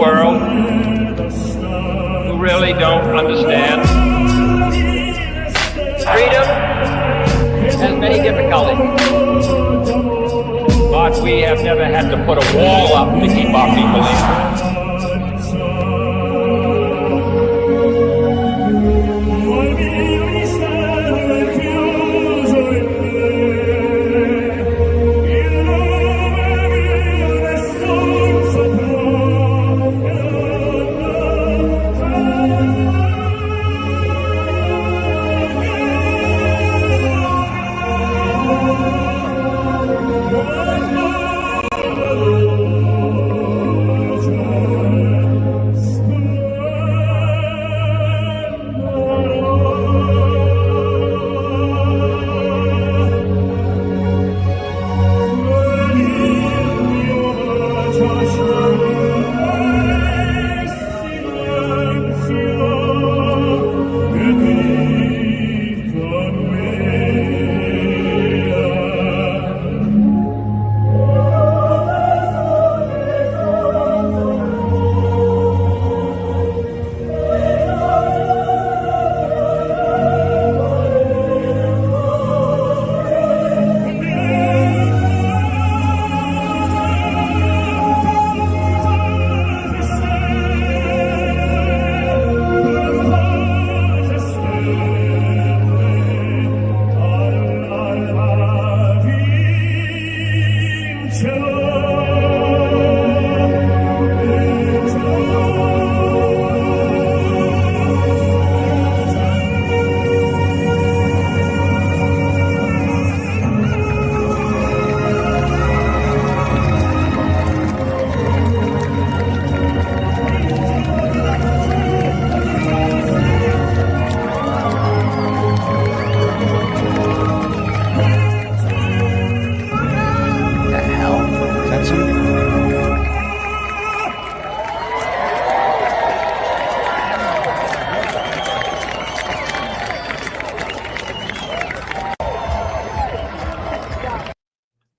world who really don't understand. Freedom has many difficulties, but we have never had to put a wall up to keep our people in.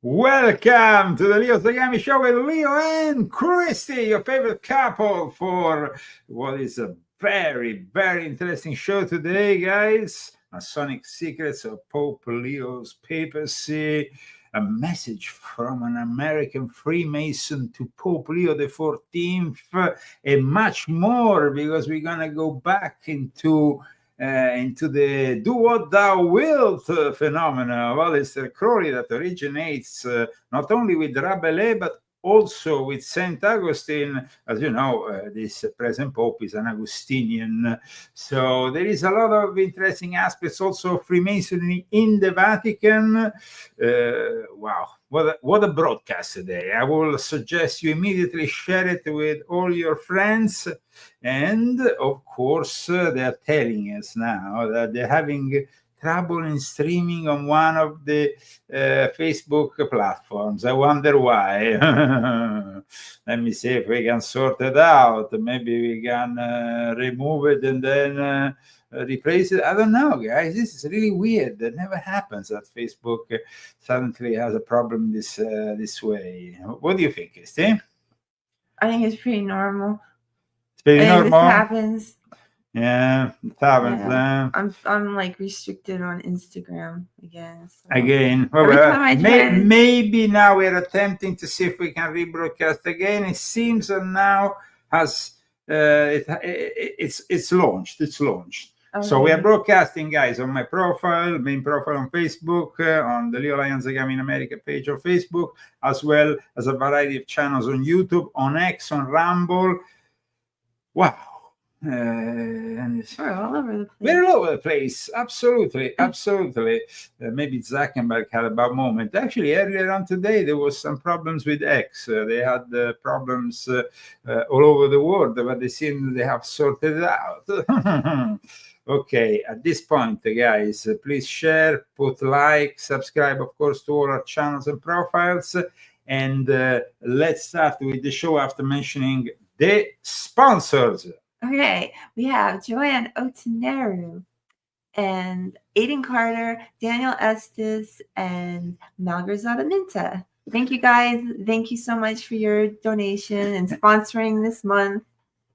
Welcome to the Leo Zagami Show with Leo and Christy, your favorite couple, for what is a very, very interesting show today, guys. Masonic Secrets of Pope Leo's Papacy, a message from an American Freemason to Pope Leo the 14th, and much more, because we're going to go back into the do what thou wilt phenomena of Aleister Crowley that originates not only with Rabelais but also with St. Augustine. As you know, this present Pope is an Augustinian. So there is a lot of interesting aspects also of Freemasonry in the Vatican. Wow, what a broadcast today. I will suggest you immediately share it with all your friends. And of course, they're telling us now that they're having trouble in streaming on one of the Facebook platforms. I wonder why. Let me see if we can sort it out. Maybe we can remove it and then replace it. I don't know, guys. This is really weird. That never happens that Facebook suddenly has a problem this way. What do you think, Christy? I think it's pretty normal. It's pretty normal. This happens. Yeah, it happens. Yeah. I'm like restricted on Instagram again. So. Again, maybe now we're attempting to see if we can rebroadcast again. It seems that now has it's launched. It's launched. Okay. So we are broadcasting, guys, on my profile, main profile on Facebook, on the Leo Lion Zagami in America page on Facebook, as well as a variety of channels on YouTube, on X, on Rumble. Wow. And it's all over the place. We're all over the place. Absolutely. Maybe Zuckerberg had a bad moment. Actually, earlier on today, there was some problems with X. They had problems all over the world, but they seem they have sorted it out. Okay, at this point, guys, please share, put like, subscribe, of course, to all our channels and profiles. And let's start with the show after mentioning the sponsors. Okay, we have Joanne Oteneru and Aiden Carter, Daniel Estes, and Malgorzata Minta. Thank you, guys. Thank you so much for your donation and sponsoring this month.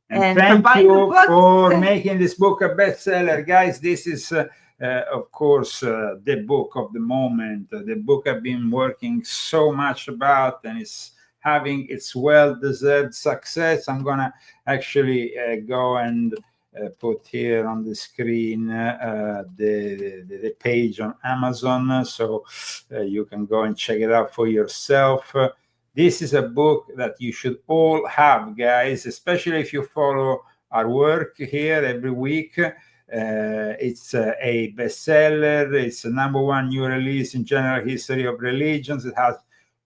And for thank buying the you book. for making this book a bestseller, guys. This is, of course, the book of the moment, the book I've been working so much about, and it's having its well-deserved success. I'm gonna actually go and put here on the screen the page on Amazon, so you can go and check it out for yourself. This is a book that you should all have, guys, especially if you follow our work here every week. It's a bestseller. It's a #1 new release in general history of religions. It has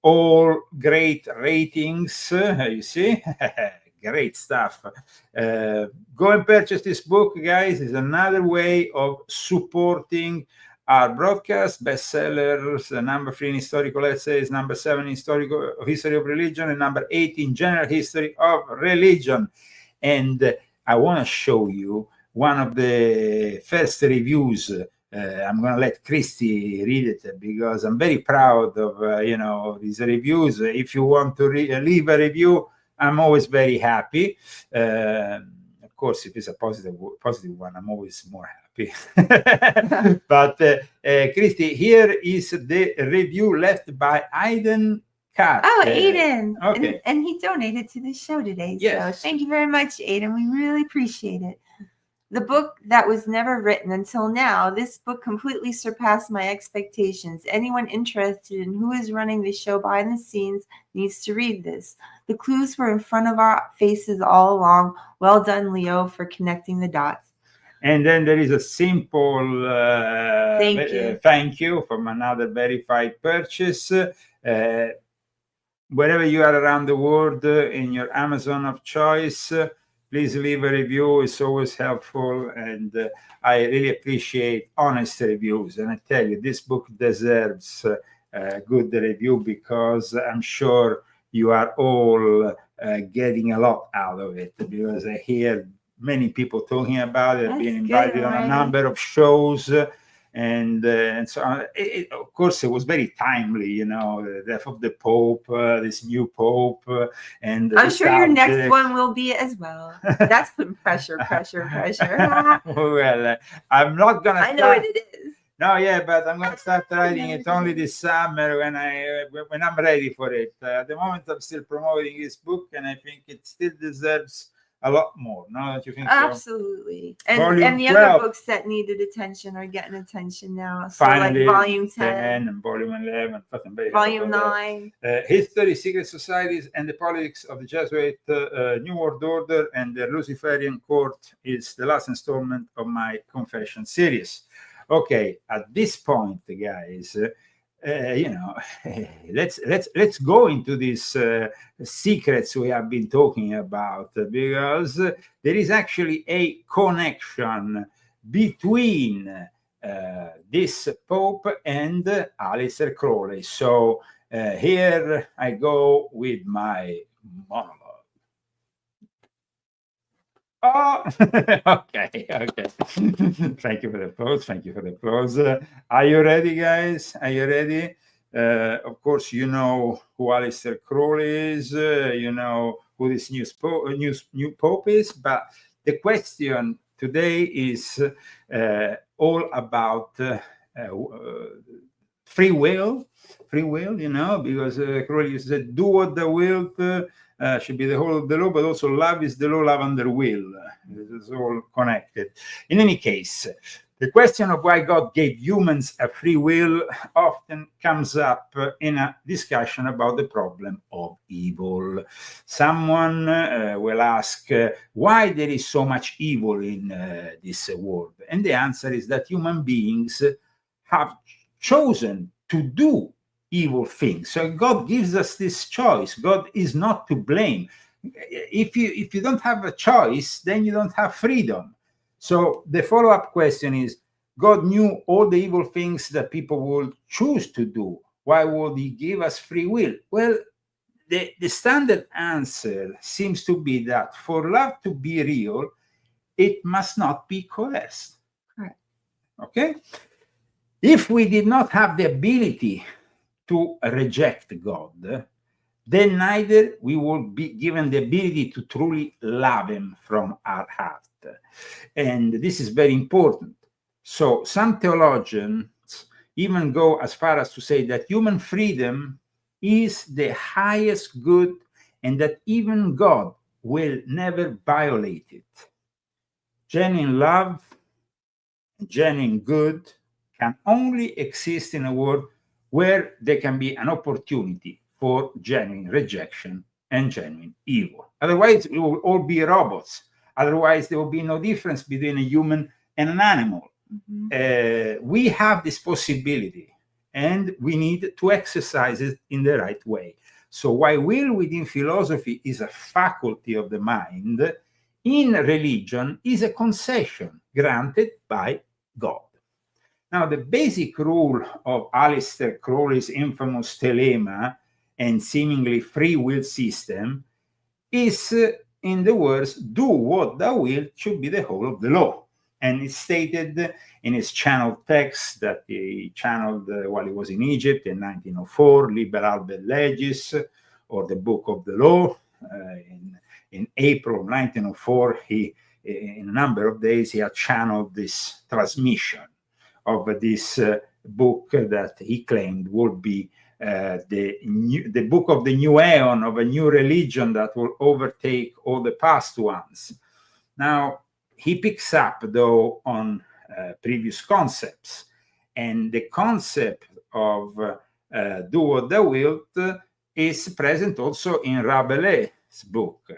all great ratings. You see? Great stuff. Go and purchase this book, guys. It's another way of supporting our broadcast. Bestsellers, #3 in historical essays, #7 in historical history of religion, and #8 in general history of religion. And I want to show you one of the first reviews. I'm going to let Christy read it because I'm very proud of these reviews. If you want to leave a review, I'm always very happy. Of course, if it's a positive one, I'm always more happy. But Christy, here is the review left by Aiden Cat. Oh, Aiden. Okay. And he donated to the show today. Yes. So thank you very much, Aiden. We really appreciate it. The book that was never written until now, this book completely surpassed my expectations. Anyone interested in who is running the show behind the scenes needs to read this. The clues were in front of our faces all along. Well done, Leo, for connecting the dots. And then there is a simple thank you from another verified purchase. Wherever you are around the world, in your Amazon of choice, please leave a review. It's always helpful, and I really appreciate honest reviews. And I tell you, this book deserves a good review because I'm sure you are all getting a lot out of it, because I hear many people talking about it. I've been invited on a number of shows. And so on. Of course, it was very timely, the death of the Pope, this new Pope, and I'm sure your next one will be as well. That's putting pressure. Well, I'm not gonna. I know what it is. No, yeah, but I'm gonna start writing it only this summer when I'm ready for it. At the moment, I'm still promoting this book, and I think it still deserves a lot more. No, don't you think so? Absolutely. And the other books that needed attention are getting attention now. So finally, like Volume 10 and Volume 11, Volume 9. History, Secret Societies, and the Politics of the Jesuit New World Order and the Luciferian Court is the last installment of my Confession series. Okay, at this point, guys, let's go into these secrets we have been talking about, because there is actually a connection between this Pope and Aleister Crowley. So here I go with my monologue. Oh, okay. Thank you for the applause. Are you ready, guys? Are you ready? Of course, you know who Aleister Crowley is. You know who this new Pope is. But the question today is all about free will. Free will, because Crowley said, "Do what thou wilt." Should be the whole of the law, but also love is the law, love under will. This is all connected. In any case, the question of why God gave humans a free will often comes up in a discussion about the problem of evil. Someone will ask why there is so much evil in this world. And the answer is that human beings have chosen to do evil things. So God gives us this choice. God is not to blame. If you don't have a choice, then you don't have freedom. So the follow-up question is, God knew all the evil things that people would choose to do. Why would he give us free will? Well, the standard answer seems to be that for love to be real, it must not be coerced. Correct. Okay? If we did not have the ability to reject God, then neither we will be given the ability to truly love him from our heart. And this is very important. So some theologians even go as far as to say that human freedom is the highest good and that even God will never violate it. Genuine love, genuine good can only exist in a world where there can be an opportunity for genuine rejection and genuine evil. Otherwise, we will all be robots. Otherwise, there will be no difference between a human and an animal. We have this possibility, and we need to exercise it in the right way. So while will within philosophy is a faculty of the mind, in religion is a concession granted by God. Now, the basic rule of Aleister Crowley's infamous telema and seemingly free will system is, in the words, do what thou wilt should be the whole of the law. And it's stated in his channeled text that he channeled while he was in Egypt in 1904, Liber Alber Legis, or the Book of the Law. In April 1904, in a number of days, he had channeled this transmission of this book that he claimed would be the book of the new aeon, of a new religion that will overtake all the past ones. Now, he picks up, though, on previous concepts, and the concept of do what thou wilt is present also in Rabelais' book,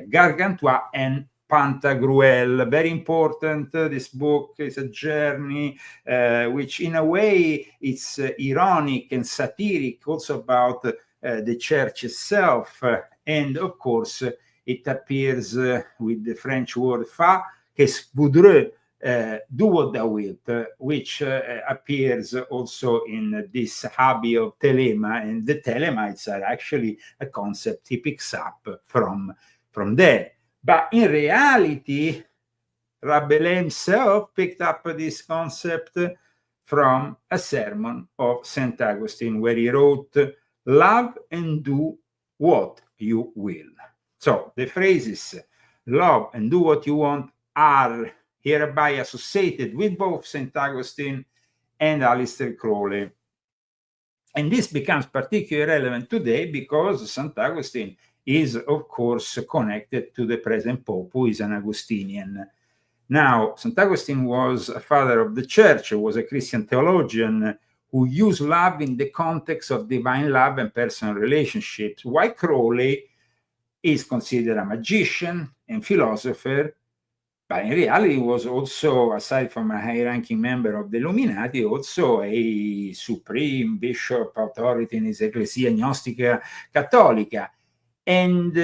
Gargantua and Pantagruel. Very important. This book is a journey which, in a way, it's ironic and satiric, also about the church itself. And, of course, it appears with the French word fa, qu'est-ce voudreux, do what thou wilt, which appears also in this hobby of telema, and the telemites are actually a concept he picks up from there. But in reality, Rabelais himself picked up this concept from a sermon of St. Augustine, where he wrote, love and do what you will. So the phrases love and do what you want are hereby associated with both St. Augustine and Aleister Crowley. And this becomes particularly relevant today because St. Augustine is, of course, connected to the present Pope, who is an Augustinian. Now, St. Augustine was a father of the church, was a Christian theologian who used love in the context of divine love and personal relationships, while Crowley is considered a magician and philosopher, but in reality he was also, aside from a high-ranking member of the Illuminati, also a supreme bishop authority in his Ecclesia Gnostica Cattolica. And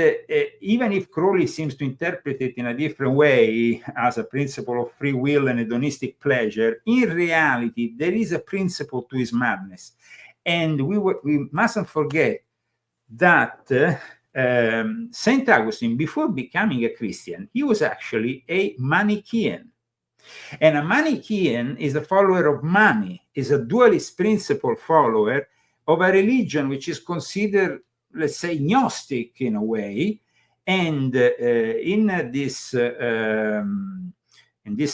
even if Crowley seems to interpret it in a different way as a principle of free will and hedonistic pleasure, in reality there is a principle to his madness. And we mustn't forget that St. Augustine, before becoming a Christian, he was actually a Manichaean. And a Manichaean is a follower of money, is a dualist principle follower of a religion which is considered, let's say, Gnostic in a way. And in this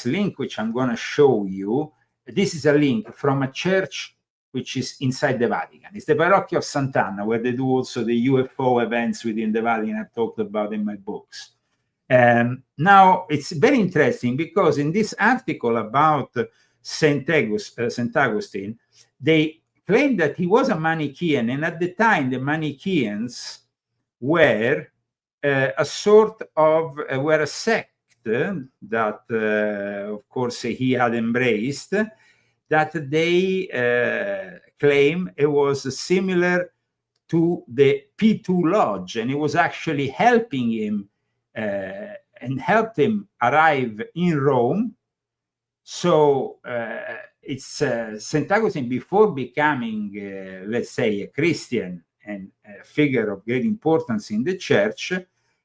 link, which I'm going to show you, this is a link from a church which is inside the Vatican. It's the Parrocchio of Sant'Anna, where they do also the UFO events within the Vatican I've talked about in my books. Now, it's very interesting because in this article about St. Augustine, they claim that he was a Manichaean, and at the time, the Manichaeans were a sort of, were a sect that, of course, he had embraced, that they claim it was similar to the P2 Lodge, and it was actually helping him and helped him arrive in Rome. So it's St. Augustine, before becoming, let's say, a Christian and a figure of great importance in the church,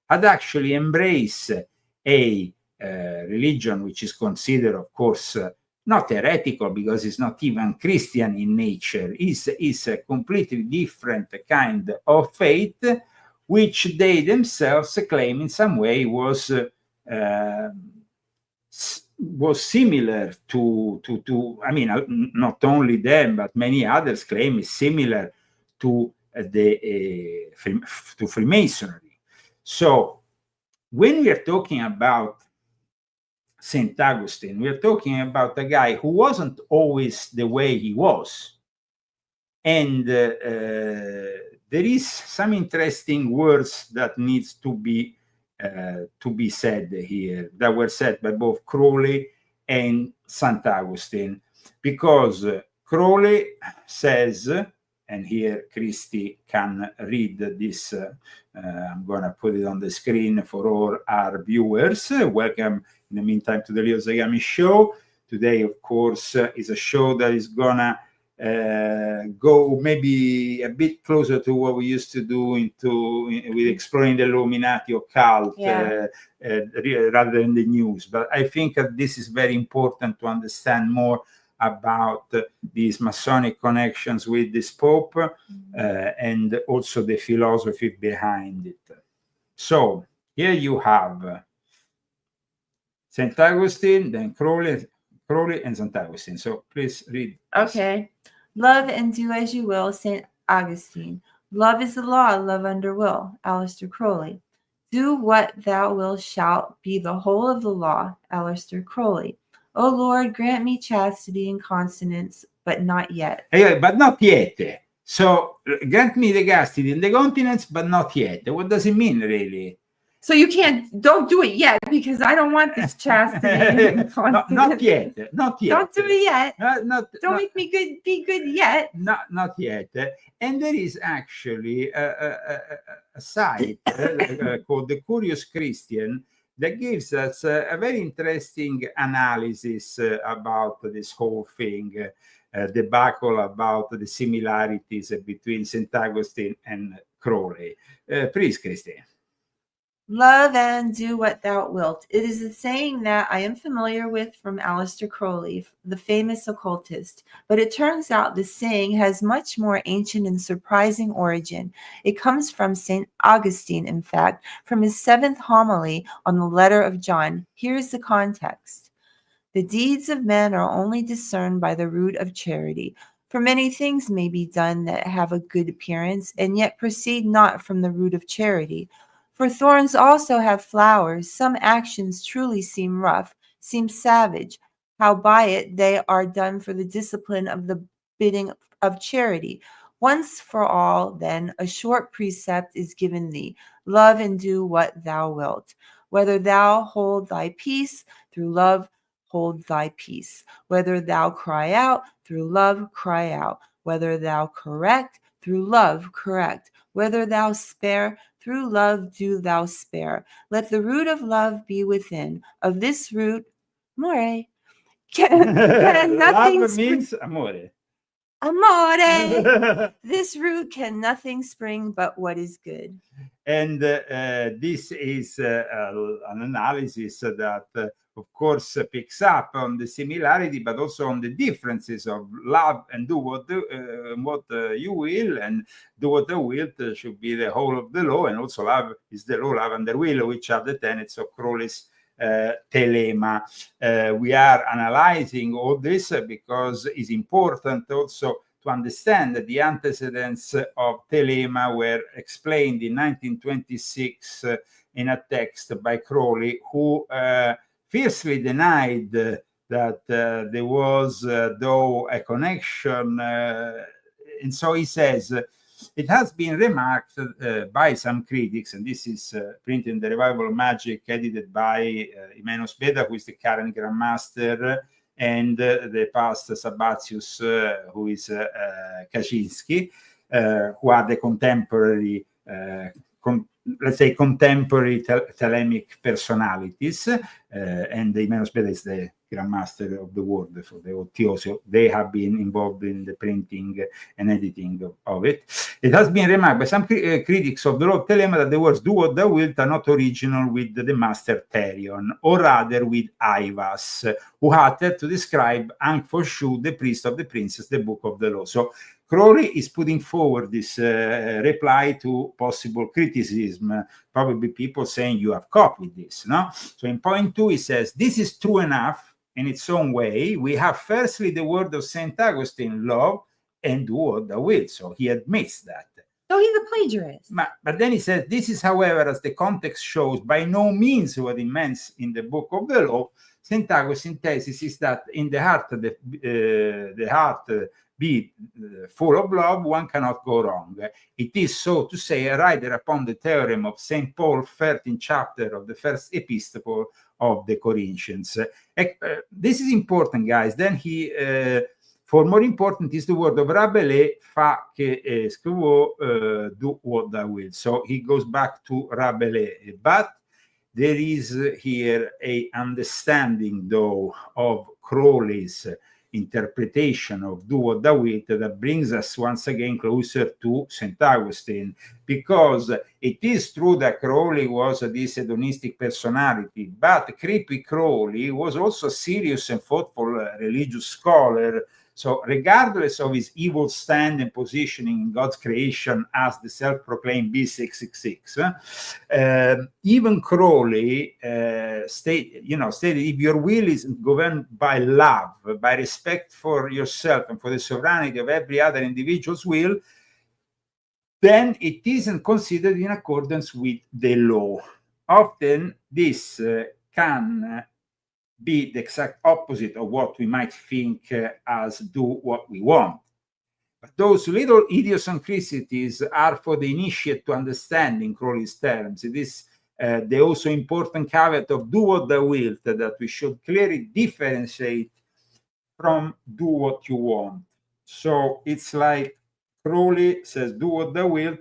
had actually embraced a religion which is considered, of course, not heretical because it's not even Christian in nature. It's a completely different kind of faith, which they themselves claim in some way was similar to I mean, not only them, but many others claim is similar to to Freemasonry. So when we are talking about St. Augustine, we are talking about a guy who wasn't always the way he was. And there is some interesting words that needs to be said here, that were said by both Crowley and St. Augustine, because Crowley says, and here Christy can read this, I'm going to put it on the screen for all our viewers. Welcome in the meantime to the Leo Zagami show. Today, of course, is a show that is going to go maybe a bit closer to what we used to do with exploring the Illuminati occult, rather than the news. But I think that this is very important to understand more about these Masonic connections with this Pope, and also the philosophy behind it. So here you have St. Augustine, then Crowley and St. Augustine. So please read. Okay. Love and do as you will, St. Augustine. Love is the law, love under will, Aleister Crowley. Do what thou wilt shalt be the whole of the law, Aleister Crowley. O Lord, grant me chastity and continence, but not yet. But not yet. So grant me the chastity and the continence, but not yet. What does it mean, really? So you don't do it yet, because I don't want this chastity and continence. Not yet. Not yet. Don't do it yet. Don't make me be good yet. Not yet. And there is actually a site called The Curious Christian that gives us a very interesting analysis about this whole thing, debacle about the similarities between St. Augustine and Crowley. Please, Christine. Love and do what thou wilt. It is a saying that I am familiar with from Aleister Crowley, the famous occultist, but it turns out the saying has much more ancient and surprising origin. It comes from St. Augustine, in fact, from his 7th homily on the letter of John. Here's the context. The deeds of men are only discerned by the root of charity. For many things may be done that have a good appearance, and yet proceed not from the root of charity. For thorns also have flowers. Some actions truly seem rough, seem savage, howbeit they are done for the discipline of the bidding of charity. Once for all, then, a short precept is given thee. Love and do what thou wilt. Whether thou hold thy peace, through love hold thy peace. Whether thou cry out, through love cry out. Whether thou correct, through love correct. Whether thou spare, through love do thou spare. Let the root of love be within. Of this root, amore. Can nothing love means amore. Amore. This root can nothing spring but what is good. And this is an analysis that, of course, picks up on the similarity, but also on the differences of love and do what you will, and do what thou wilt should be the whole of the law, and also love is the law, love under will, which are the tenets of Crowley's telema. We are analyzing all this because it's important also to understand that the antecedents of telema were explained in 1926 in a text by Crowley, who fiercely denied that there was, though, a connection. And so he says, it has been remarked by some critics, and this is printed in the Revival of Magic, edited by Imenos Beda, who is the current Grand Master, and the past Sabbatius, who is Kaczynski, who are the contemporary, let's say, contemporary Thelemic personalities, and the Imenos Beda is the grandmaster of the world for the OTO. So they have been involved in the printing and editing of it. It has been remarked by some critics of the law of Telema that the words "do what thou wilt" are not original with the master Therion, or rather with Ivas, who uttered to describe Ankh for Shu, the priest of the princess, the book of the law. So Crowley is putting forward this reply to possible criticism, probably people saying you have copied this, no? So in point 2, he says, this is true enough in its own way. We have firstly the word of St. Augustine, love and do what thou wilt. So he admits that. So he's a plagiarist. But then he says, this is, however, as the context shows, by no means what it means in the book of the law. St. Augustine's thesis is that in the heart, the heart be full of love, one cannot go wrong. It is, so to say, a rider upon the theorem of St. Paul, 13th chapter of the first epistle of the Corinthians. This is important, guys. Then he, for more important is the word of Rabelais, fa che scrivo, do what thou wilt. So he goes back to Rabelais. But there is here a understanding, though, of Crowley's interpretation of do what thou wilt that brings us once again closer to St. Augustine, because it is true that Crowley was this hedonistic personality, but creepy Crowley was also a serious and thoughtful religious scholar. So regardless of his evil stand and positioning in God's creation as the self-proclaimed B666, even Crowley stated, if your will is governed by love, by respect for yourself and for the sovereignty of every other individual's will, then it isn't considered in accordance with the law. Often this can be the exact opposite of what we might think as do what we want. But those little idiosyncrasies are for the initiate to understand in Crowley's terms. It is the also important caveat of do what thou wilt that we should clearly differentiate from do what you want. So it's like Crowley says do what thou wilt,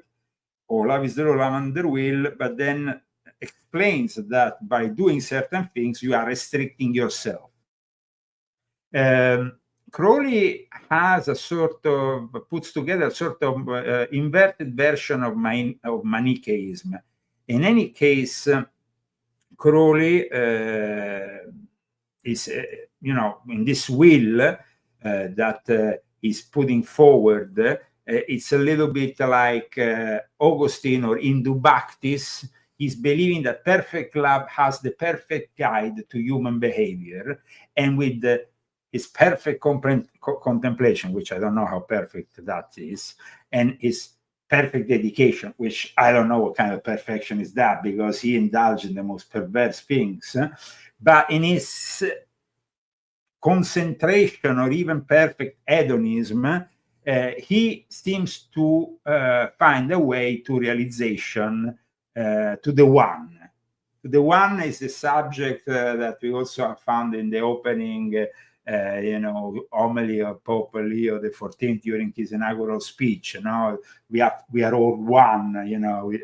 or love is the law, love under will, but then explains that by doing certain things you are restricting yourself. Crowley has a sort of puts together a sort of inverted version of Manichaeism. In any case, Crowley is in this will that he's putting forward. It's a little bit like Augustine or Hindu Bhaktis. He's believing that perfect love has the perfect guide to human behavior, and with his perfect contemplation, which I don't know how perfect that is, and his perfect dedication, which I don't know what kind of perfection is that, because he indulged in the most perverse things. But in his concentration or even perfect hedonism, he seems to find a way to realization, to the one. The one is the subject that we also have found in the opening, homily of Pope Leo XIV during his inaugural speech. We are all one,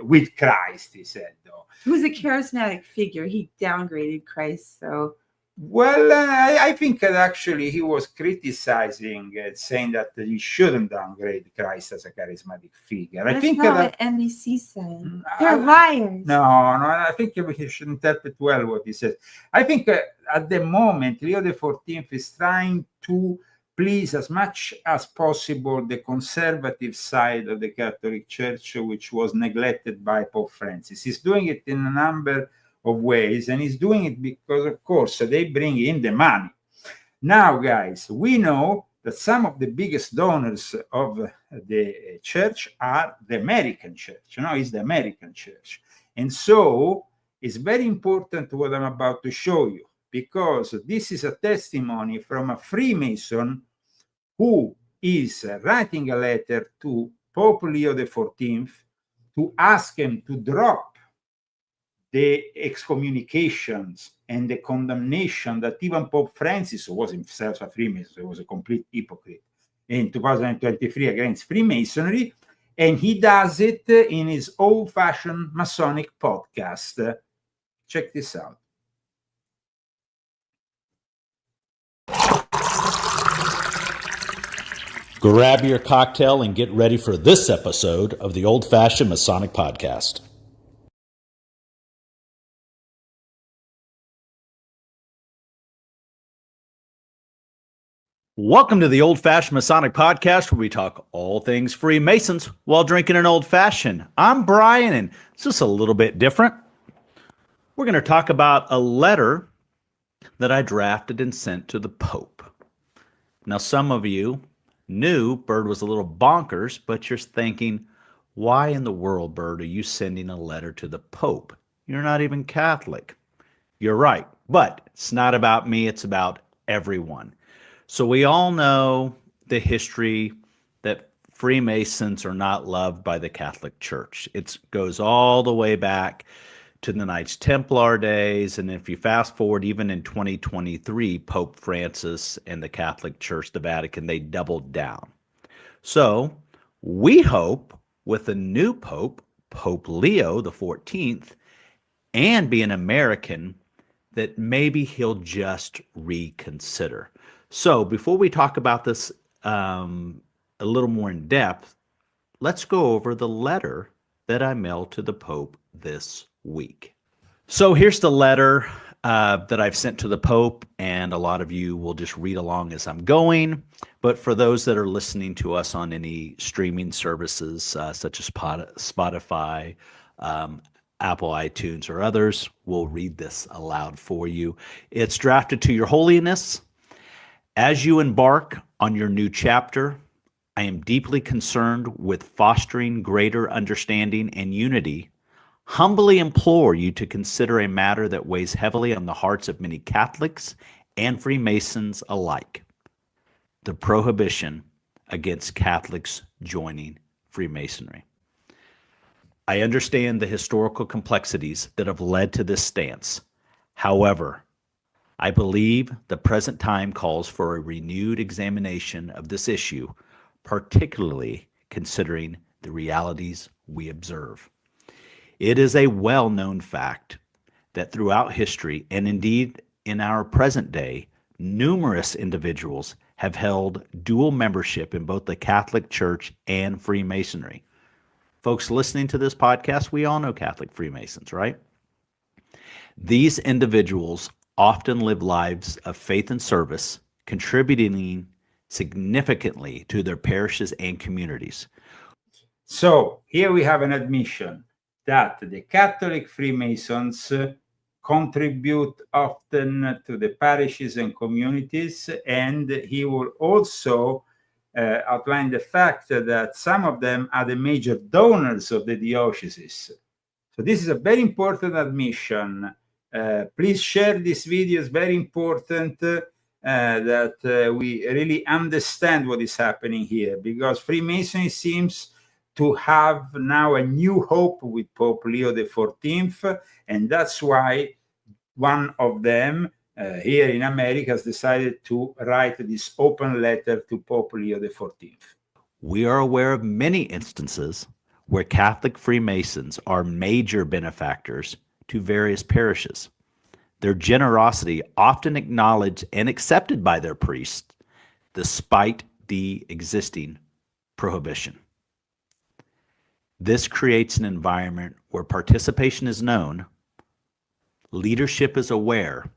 with Christ, he said. Though he was a charismatic figure. He downgraded Christ, so. Well, I think that actually he was criticizing, saying that he shouldn't downgrade Christ as a charismatic figure. That's I think not that what NBC said. They're liars. No, I think he should interpret well what he says. I think at the moment, Leo XIV is trying to please as much as possible the conservative side of the Catholic Church, which was neglected by Pope Francis. He's doing it in a number of ways, and he's doing it because, of course, they bring in the money. Now, guys, we know that some of the biggest donors of the church are the American church. It's the American church. And so it's very important what I'm about to show you, because this is a testimony from a Freemason who is writing a letter to Pope Leo XIV to ask him to drop the excommunications and the condemnation that even Pope Francis, who was himself a Freemason, so he was a complete hypocrite, in 2023 against Freemasonry, and he does it in his old-fashioned Masonic podcast. Check this out. Grab your cocktail and get ready for this episode of the Old Fashioned Masonic Podcast. Welcome to the Old Fashioned Masonic Podcast, where we talk all things Freemasons while drinking an old fashioned. I'm Brian, and it's just a little bit different. We're going to talk about a letter that I drafted and sent to the Pope. Now, some of you knew Bird was a little bonkers, but you're thinking, why in the world, Bird, are you sending a letter to the Pope? You're not even Catholic. You're right, but it's not about me, it's about everyone. So we all know the history that Freemasons are not loved by the Catholic Church. It goes all the way back to the Knights Templar days, and if you fast forward even in 2023, Pope Francis and the Catholic Church, the Vatican, they doubled down. So we hope with the new Pope, Pope Leo the 14th, and being American, that maybe he'll just reconsider. So before we talk about this a little more in depth, let's go over the letter that I mailed to the Pope this week. So here's the letter that I've sent to the Pope, and a lot of you will just read along as I'm going. But for those that are listening to us on any streaming services such as Spotify, Apple iTunes, or others, we'll read this aloud for you. It's drafted to Your Holiness. As you embark on your new chapter, I am deeply concerned with fostering greater understanding and unity. Humbly implore you to consider a matter that weighs heavily on the hearts of many Catholics and Freemasons alike: the prohibition against Catholics joining Freemasonry. I understand the historical complexities that have led to this stance. However, I believe the present time calls for a renewed examination of this issue, particularly considering the realities we observe. It is a well-known fact that throughout history, and indeed in our present day, numerous individuals have held dual membership in both the Catholic Church and Freemasonry. Folks listening to this podcast, we all know Catholic Freemasons, right? These individuals often live lives of faith and service, contributing significantly to their parishes and communities. So here we have an admission that the Catholic Freemasons contribute often to the parishes and communities, and he will also outline the fact that some of them are the major donors of the dioceses. So this is a very important admission. Please share this video. It's very important that we really understand what is happening here, because Freemasonry seems to have now a new hope with Pope Leo the 14th, and that's why one of them here in America has decided to write this open letter to Pope Leo the 14th. We are aware of many instances where Catholic Freemasons are major benefactors to various parishes. Their generosity often acknowledged and accepted by their priests, despite the existing prohibition. This creates an environment where participation is known, leadership is aware,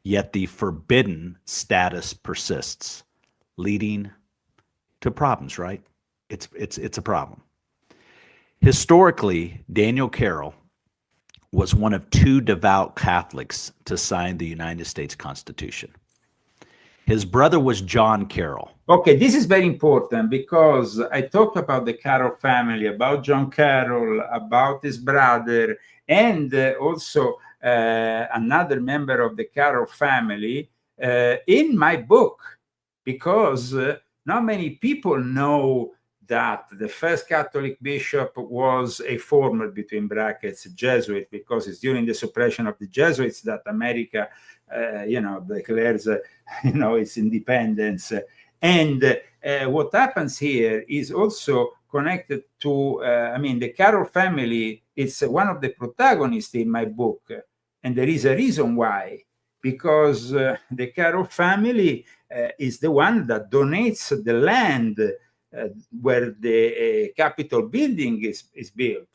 yet the forbidden status persists, leading to problems, right? It's a problem. Historically, Daniel Carroll was one of two devout Catholics to sign the United States Constitution. His brother was John Carroll. Okay, this is very important because I talked about the Carroll family, about John Carroll, about his brother, and also another member of the Carroll family in my book, because not many people know that the first Catholic bishop was a former, between brackets, Jesuit, because it's during the suppression of the Jesuits that America, declares, its independence. And what happens here is also connected to, the Carroll family. It's one of the protagonists in my book. And there is a reason why, because the Carroll family is the one that donates the land where the Capitol building is built.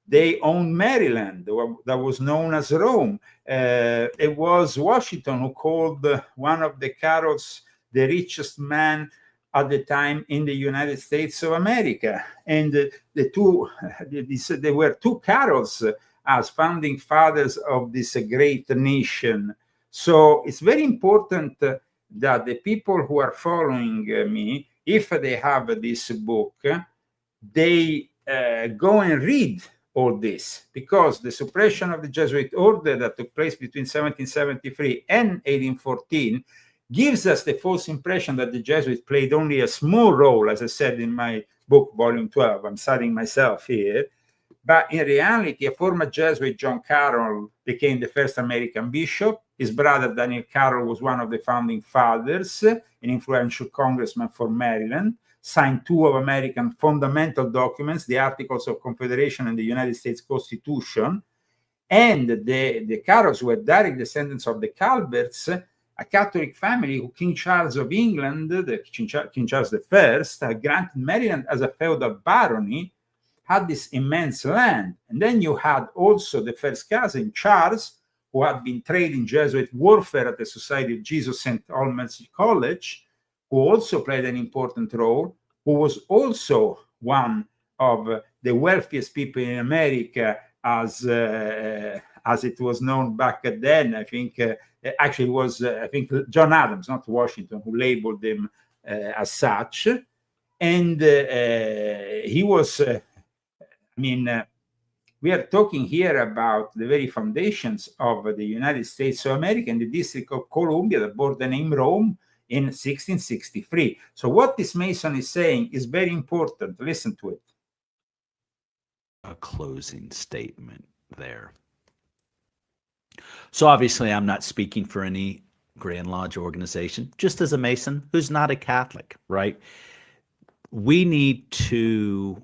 They own Maryland, that was known as Rome. It was Washington who called one of the Carols the richest man at the time in the United States of America. And there were two Carols as founding fathers of this great nation. So it's very important that the people who are following me, if they have this book, they go and read all this, because the suppression of the Jesuit order that took place between 1773 and 1814 gives us the false impression that the Jesuits played only a small role, as I said in my book, volume 12. I'm citing myself here. But in reality, a former Jesuit, John Carroll, became the first American bishop. His brother, Daniel Carroll, was one of the founding fathers, an influential congressman for Maryland, signed two of American fundamental documents, the Articles of Confederation and the United States Constitution. And the Carrolls were direct descendants of the Calverts, a Catholic family who King Charles of England, King Charles I, had granted Maryland as a feudal barony, had this immense land. And then you had also the first cousin, Charles, who had been trained in Jesuit warfare at the Society of Jesus St. Olmsted College, who also played an important role, who was also one of the wealthiest people in America, as it was known back then. I think actually it was I think John Adams, not Washington, who labeled him as such. And he was, we are talking here about the very foundations of the United States of America and the District of Columbia that bore the name Rome in 1663. So what this Mason is saying is very important. Listen to it. A closing statement there. So obviously I'm not speaking for any Grand Lodge organization, just as a Mason who's not a Catholic, right? We need to,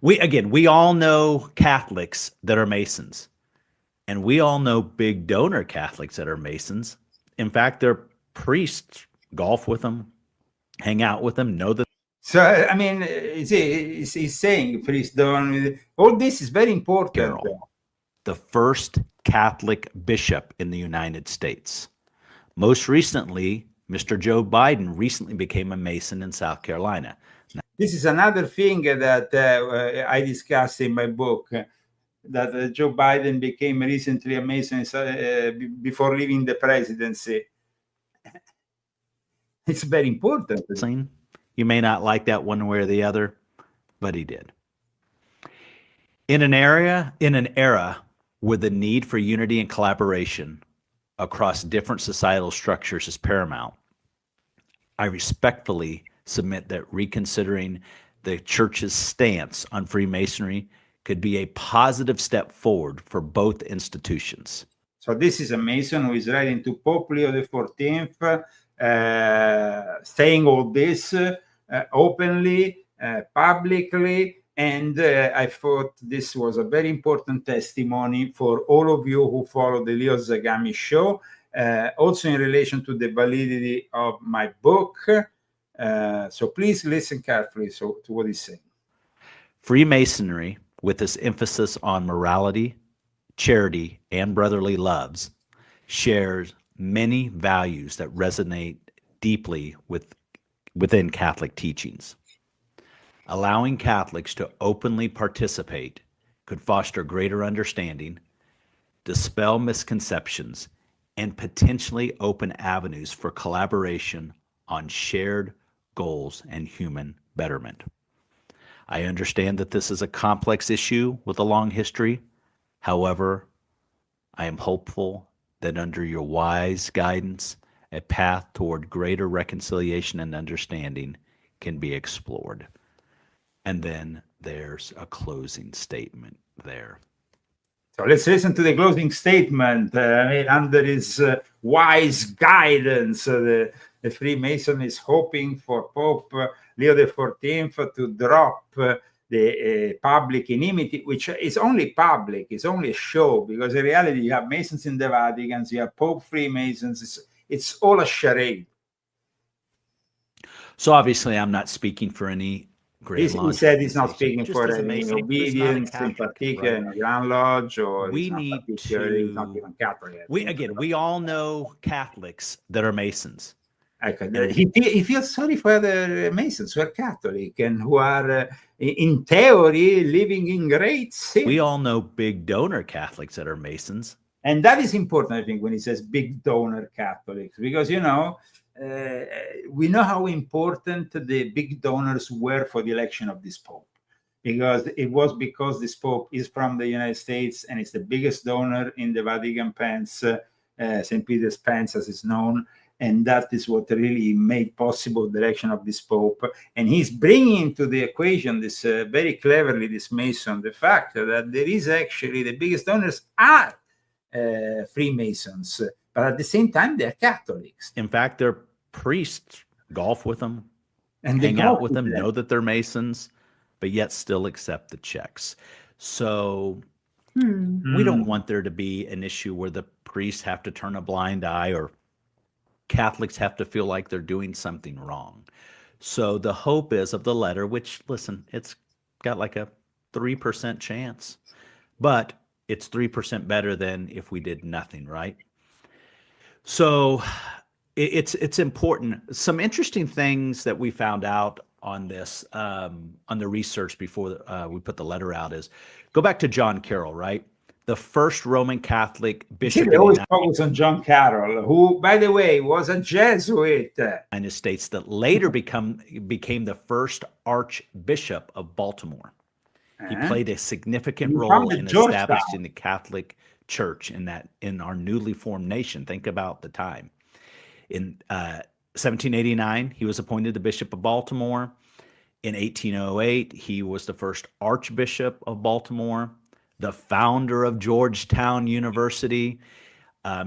we all know Catholics that are Masons, and we all know big donor Catholics that are Masons. In fact, their priests golf with them, hang out with them, know that. So, I mean, he's saying, priest, all this is very important. Carroll, the first Catholic bishop in the United States. Most recently, Mr. Joe Biden recently became a Mason in South Carolina. This is another thing that I discussed in my book, that Joe Biden became recently a Mason before leaving the presidency. It's very important. You may not like that one way or the other, but he did. In an era where the need for unity and collaboration across different societal structures is paramount, I respectfully submit that reconsidering the church's stance on Freemasonry could be a positive step forward for both institutions. So this is a Mason who is writing to Pope Leo XIV, saying all this openly, publicly, and I thought this was a very important testimony for all of you who follow the Leo Zagami show, also in relation to the validity of my book. So please listen carefully to what he's saying. Freemasonry, with its emphasis on morality, charity, and brotherly loves, shares many values that resonate deeply within Catholic teachings. Allowing Catholics to openly participate could foster greater understanding, dispel misconceptions, and potentially open avenues for collaboration on shared goals and human betterment. I understand that this is a complex issue with a long history. However, I am hopeful that under your wise guidance, a path toward greater reconciliation and understanding can be explored. And then there's a closing statement there. So let's listen to the closing statement. Under his wise guidance, the Freemason is hoping for Pope Leo XIV to drop the public enmity, which is only public, it's only a show, because in reality you have Masons in the Vatican, you have Pope Freemasons, it's all a charade. So obviously, I'm not speaking for any Grand He Lodge said he's not organization, speaking just for as a any Mason, just not a obedience in Catholic, particular right? in a Grand Lodge, or We he's not need particularly, he's not to. even Catholic. I think. We all know Catholics that are Masons. And He feels sorry for the Masons who are Catholic and who are, in theory, living in great sin. we all know big donor Catholics that are Masons. And that is important, I think, when he says big donor Catholics, because, we know how important the big donors were for the election of this Pope, because this Pope is from the United States and is the biggest donor in the Vatican Pence, St. Peter's Pence, as it's known. And that is what really made possible the election of this Pope. And he's bringing into the equation this very cleverly, this Mason, the fact that there is actually the biggest donors are Freemasons, but at the same time they're Catholics. In fact, their priests golf with them, And hang out with them, know that they're Masons, but yet still accept the checks. So we don't want there to be an issue where the priests have to turn a blind eye or Catholics have to feel like they're doing something wrong. So the hope is of the letter, which, listen, it's got like a 3% chance, but it's 3% better than if we did nothing, right? So it's important. Some interesting things that we found out on this, on the research before we put the letter out, is go back to John Carroll, right? The first Roman Catholic bishop. They always focus on John Carroll, who, by the way, was a Jesuit. United States that later became the first Archbishop of Baltimore. He played a significant role in establishing the Catholic Church in our newly formed nation. Think about the time. In 1789, he was appointed the Bishop of Baltimore. In 1808, he was the first Archbishop of Baltimore, the founder of Georgetown University.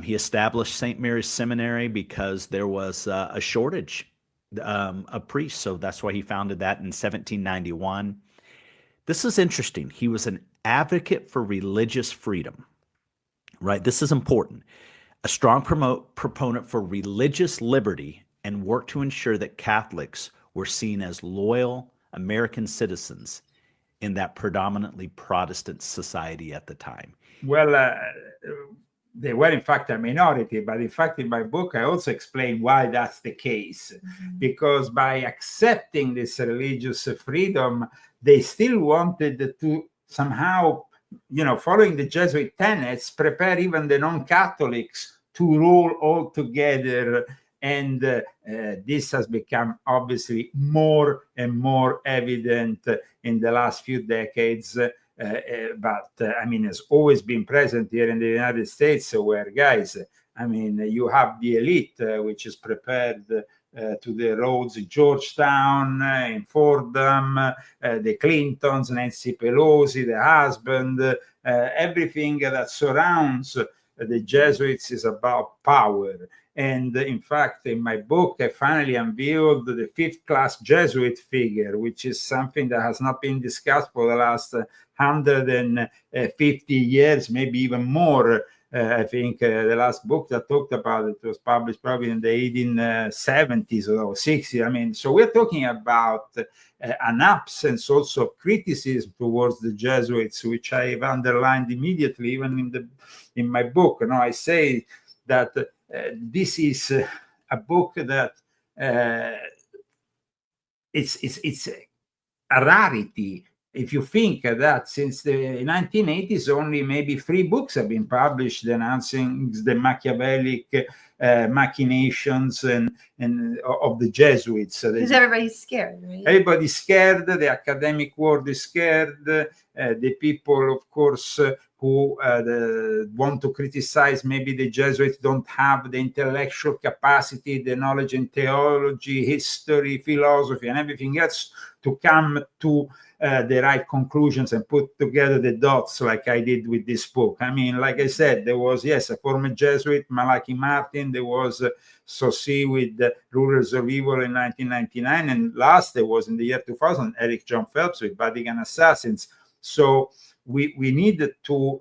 He established St. Mary's Seminary because there was a shortage of priests. So that's why he founded that in 1791. This is interesting. He was an advocate for religious freedom, right? This is important. A strong proponent for religious liberty and worked to ensure that Catholics were seen as loyal American citizens in that predominantly Protestant society at the time. Well, they were in fact a minority, but in fact in my book I also explain why that's the case. Because by accepting this religious freedom, they still wanted to somehow, following the Jesuit tenets, prepare even the non-Catholics to rule all together. And this has become obviously more and more evident in the last few decades. But has always been present here in the United States, where, guys, you have the elite, which is prepared to the roads in Georgetown, in Fordham, the Clintons, Nancy Pelosi, the husband, everything that surrounds the Jesuits is about power. And in fact, in my book, I finally unveiled the fifth class Jesuit figure, which is something that has not been discussed for the last 150 years, maybe even more. I think the last book that talked about it was published probably in the 1870s or 60s. So we're talking about an absence also of criticism towards the Jesuits, which I've underlined immediately, even in my book. I say that this is a book that it's a rarity. If you think that since the 1980s, only maybe 3 books have been published denouncing the Machiavellic machinations and of the Jesuits. Because everybody's scared, right? Everybody's scared. The academic world is scared. The people, of course, who want to criticize maybe the Jesuits don't have the intellectual capacity, the knowledge in theology, history, philosophy, and everything else to come to the right conclusions and put together the dots like I did with this book. Like I said, there was, yes, a former Jesuit, Malachi Martin. There was Saucy with Rulers of Evil in 1999. And last, there was in the year 2000, Eric John Phelps with Vatican Assassins. So we needed to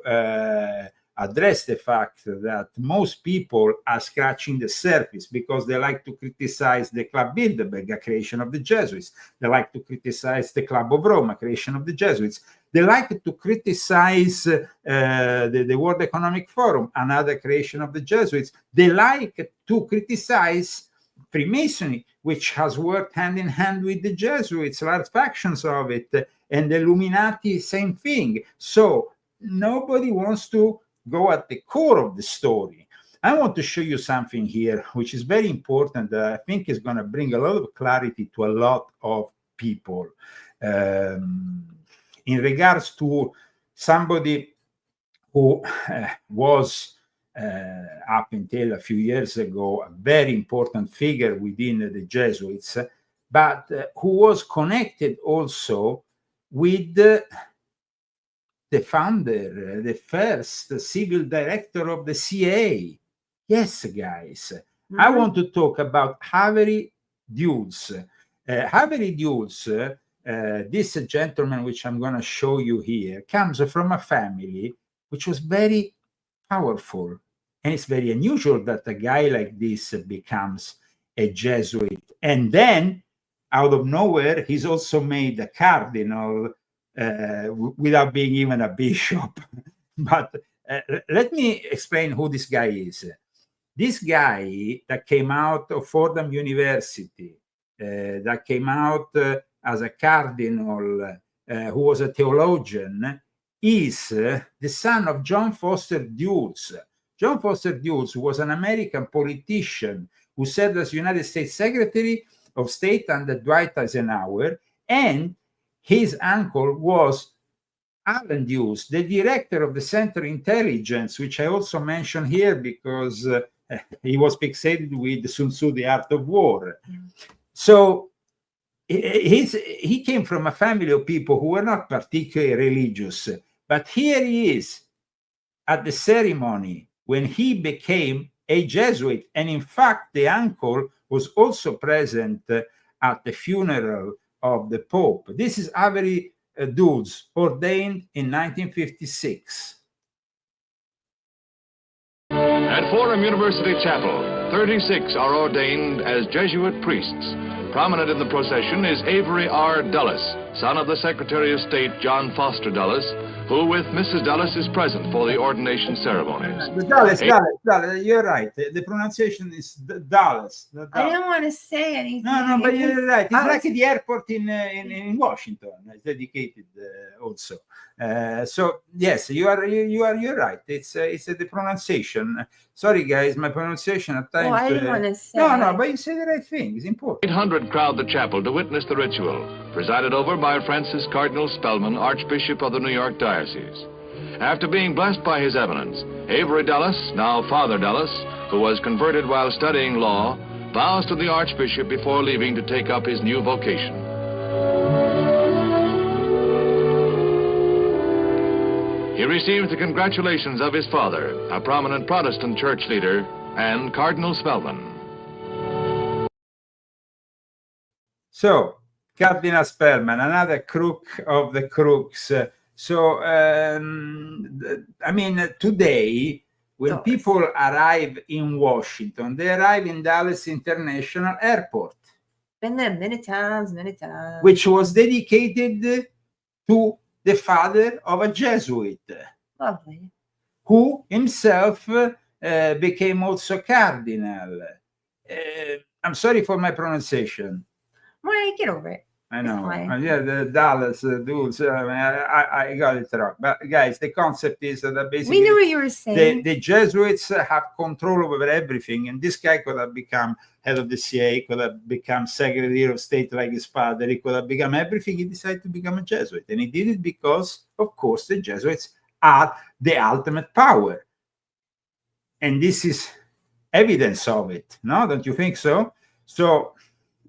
address the fact that most people are scratching the surface because they like to criticize the Club Bilderberg, a creation of the Jesuits. They like to criticize the Club of Rome, a creation of the Jesuits. They like to criticize the World Economic Forum, another creation of the Jesuits. They like to criticize Freemasonry, which has worked hand in hand with the Jesuits, large factions of it, and the Illuminati, same thing. So nobody wants to go at the core of the story. I want to show you something here, which is very important, that I think is going to bring a lot of clarity to a lot of people. In regards to somebody who was, up until a few years ago, a very important figure within the Jesuits, but who was connected also with the founder, the first civil director of the CIA. Yes, guys. Mm-hmm. I want to talk about Avery Dulles. Avery Dulles, this gentleman, which I'm going to show you here, comes from a family which was very powerful. And it's very unusual that a guy like this becomes a Jesuit. And then, out of nowhere, he's also made a cardinal without being even a bishop. But let me explain who this guy is. This guy that came out of Fordham University, that came out as a cardinal, who was a theologian, is the son of John Foster Dulles. John Foster Dulles was an American politician who served as United States Secretary of State under Dwight Eisenhower, and his uncle was Alan Dulles, the director of the Central Intelligence, which I also mention here because he was fixated with Sun Tzu, The Art of War. So he came from a family of people who were not particularly religious, but here he is at the ceremony when he became a Jesuit. And in fact, the uncle was also present at the funeral of the Pope. This is Avery Dulles, ordained in 1956. At Fordham University Chapel, 36 are ordained as Jesuit priests. Prominent in the procession is Avery R. Dulles, son of the Secretary of State John Foster Dulles, who with Mrs. Dulles is present for the ordination ceremonies. Dulles, you're right. The pronunciation is Dulles. I didn't want to say anything. No, but you're right. It's like the airport in Washington. It's dedicated also. So yes, you're right. It's the pronunciation. Sorry, guys, my pronunciation at times. Well, I didn't want to say. No, but you say the right thing. It's important. 800 crowd the chapel to witness the ritual, presided over by Francis Cardinal Spellman, Archbishop of the New York Diocese. After being blessed by his eminence, Avery Dulles, now Father Dulles, who was converted while studying law, bows to the Archbishop before leaving to take up his new vocation. He receives the congratulations of his father, a prominent Protestant church leader, and Cardinal Spellman. So, Cardinal Spellman, another crook of the crooks. So, I mean, today, when people arrive in Washington, they arrive in Dallas International Airport. Been there many times. Which was dedicated to the father of a Jesuit. Lovely. Who himself became also cardinal. I'm sorry for my pronunciation. Well, get over it. I know. Yeah, the Dallas dudes. I got it wrong. But guys, the concept is that basically we knew what you were saying. The Jesuits have control over everything, and this guy could have become head of the CIA, could have become Secretary of State like his father. He could have become everything. He decided to become a Jesuit, and he did it because, of course, the Jesuits are the ultimate power, and this is evidence of it. No, don't you think so? So.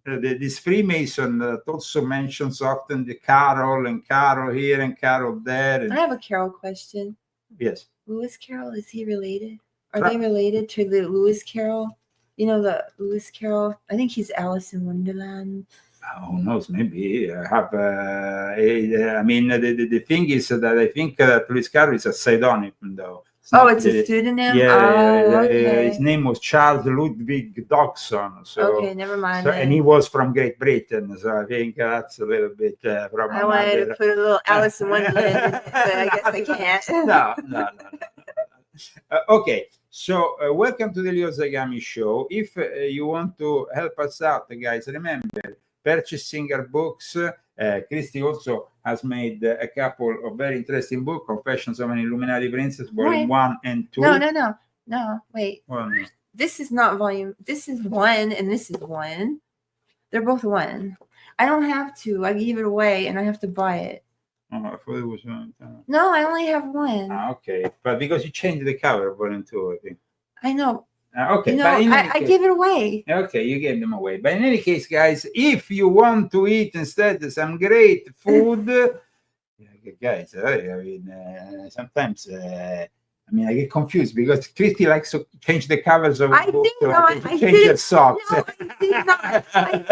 This Freemason that also mentions often the Carol and Carol here and Carol there. And... I have a Carol question. Yes. Lewis Carroll, is he related? Are they related to the Lewis Carroll? You know, the Lewis Carroll? I think he's Alice in Wonderland. Who knows? Maybe I have. I mean, the thing is that I think Louis Carroll is a pseudonym, though. It's a pseudonym. Okay. His name was Charles Ludwig Dodgson. So, okay, never mind. and he was from Great Britain, so I think that's a little bit from I wanted to put a little Alice in Wonderland in it, but I guess I can't. No. Okay, so welcome to the Leo Zagami show. If you want to help us out, guys, remember purchasing our books. Christy also has made a couple of very interesting books, Confessions of an Illuminati Princess, volume 1 and 2. No, wait. Well, This is not volume. This is 1 and this is 1. They're both 1. I don't have to. I gave it away and I have to buy it. I thought it was No, I only have 1. okay, but because you changed the cover, volume 2, I think. I know. Okay, No, but I gave it away. Okay, you gave them away. But in any case, guys, if you want to eat instead some great food, guys, I mean, sometimes I mean, I get confused because Christy likes to change the covers of books. I change the socks. No, I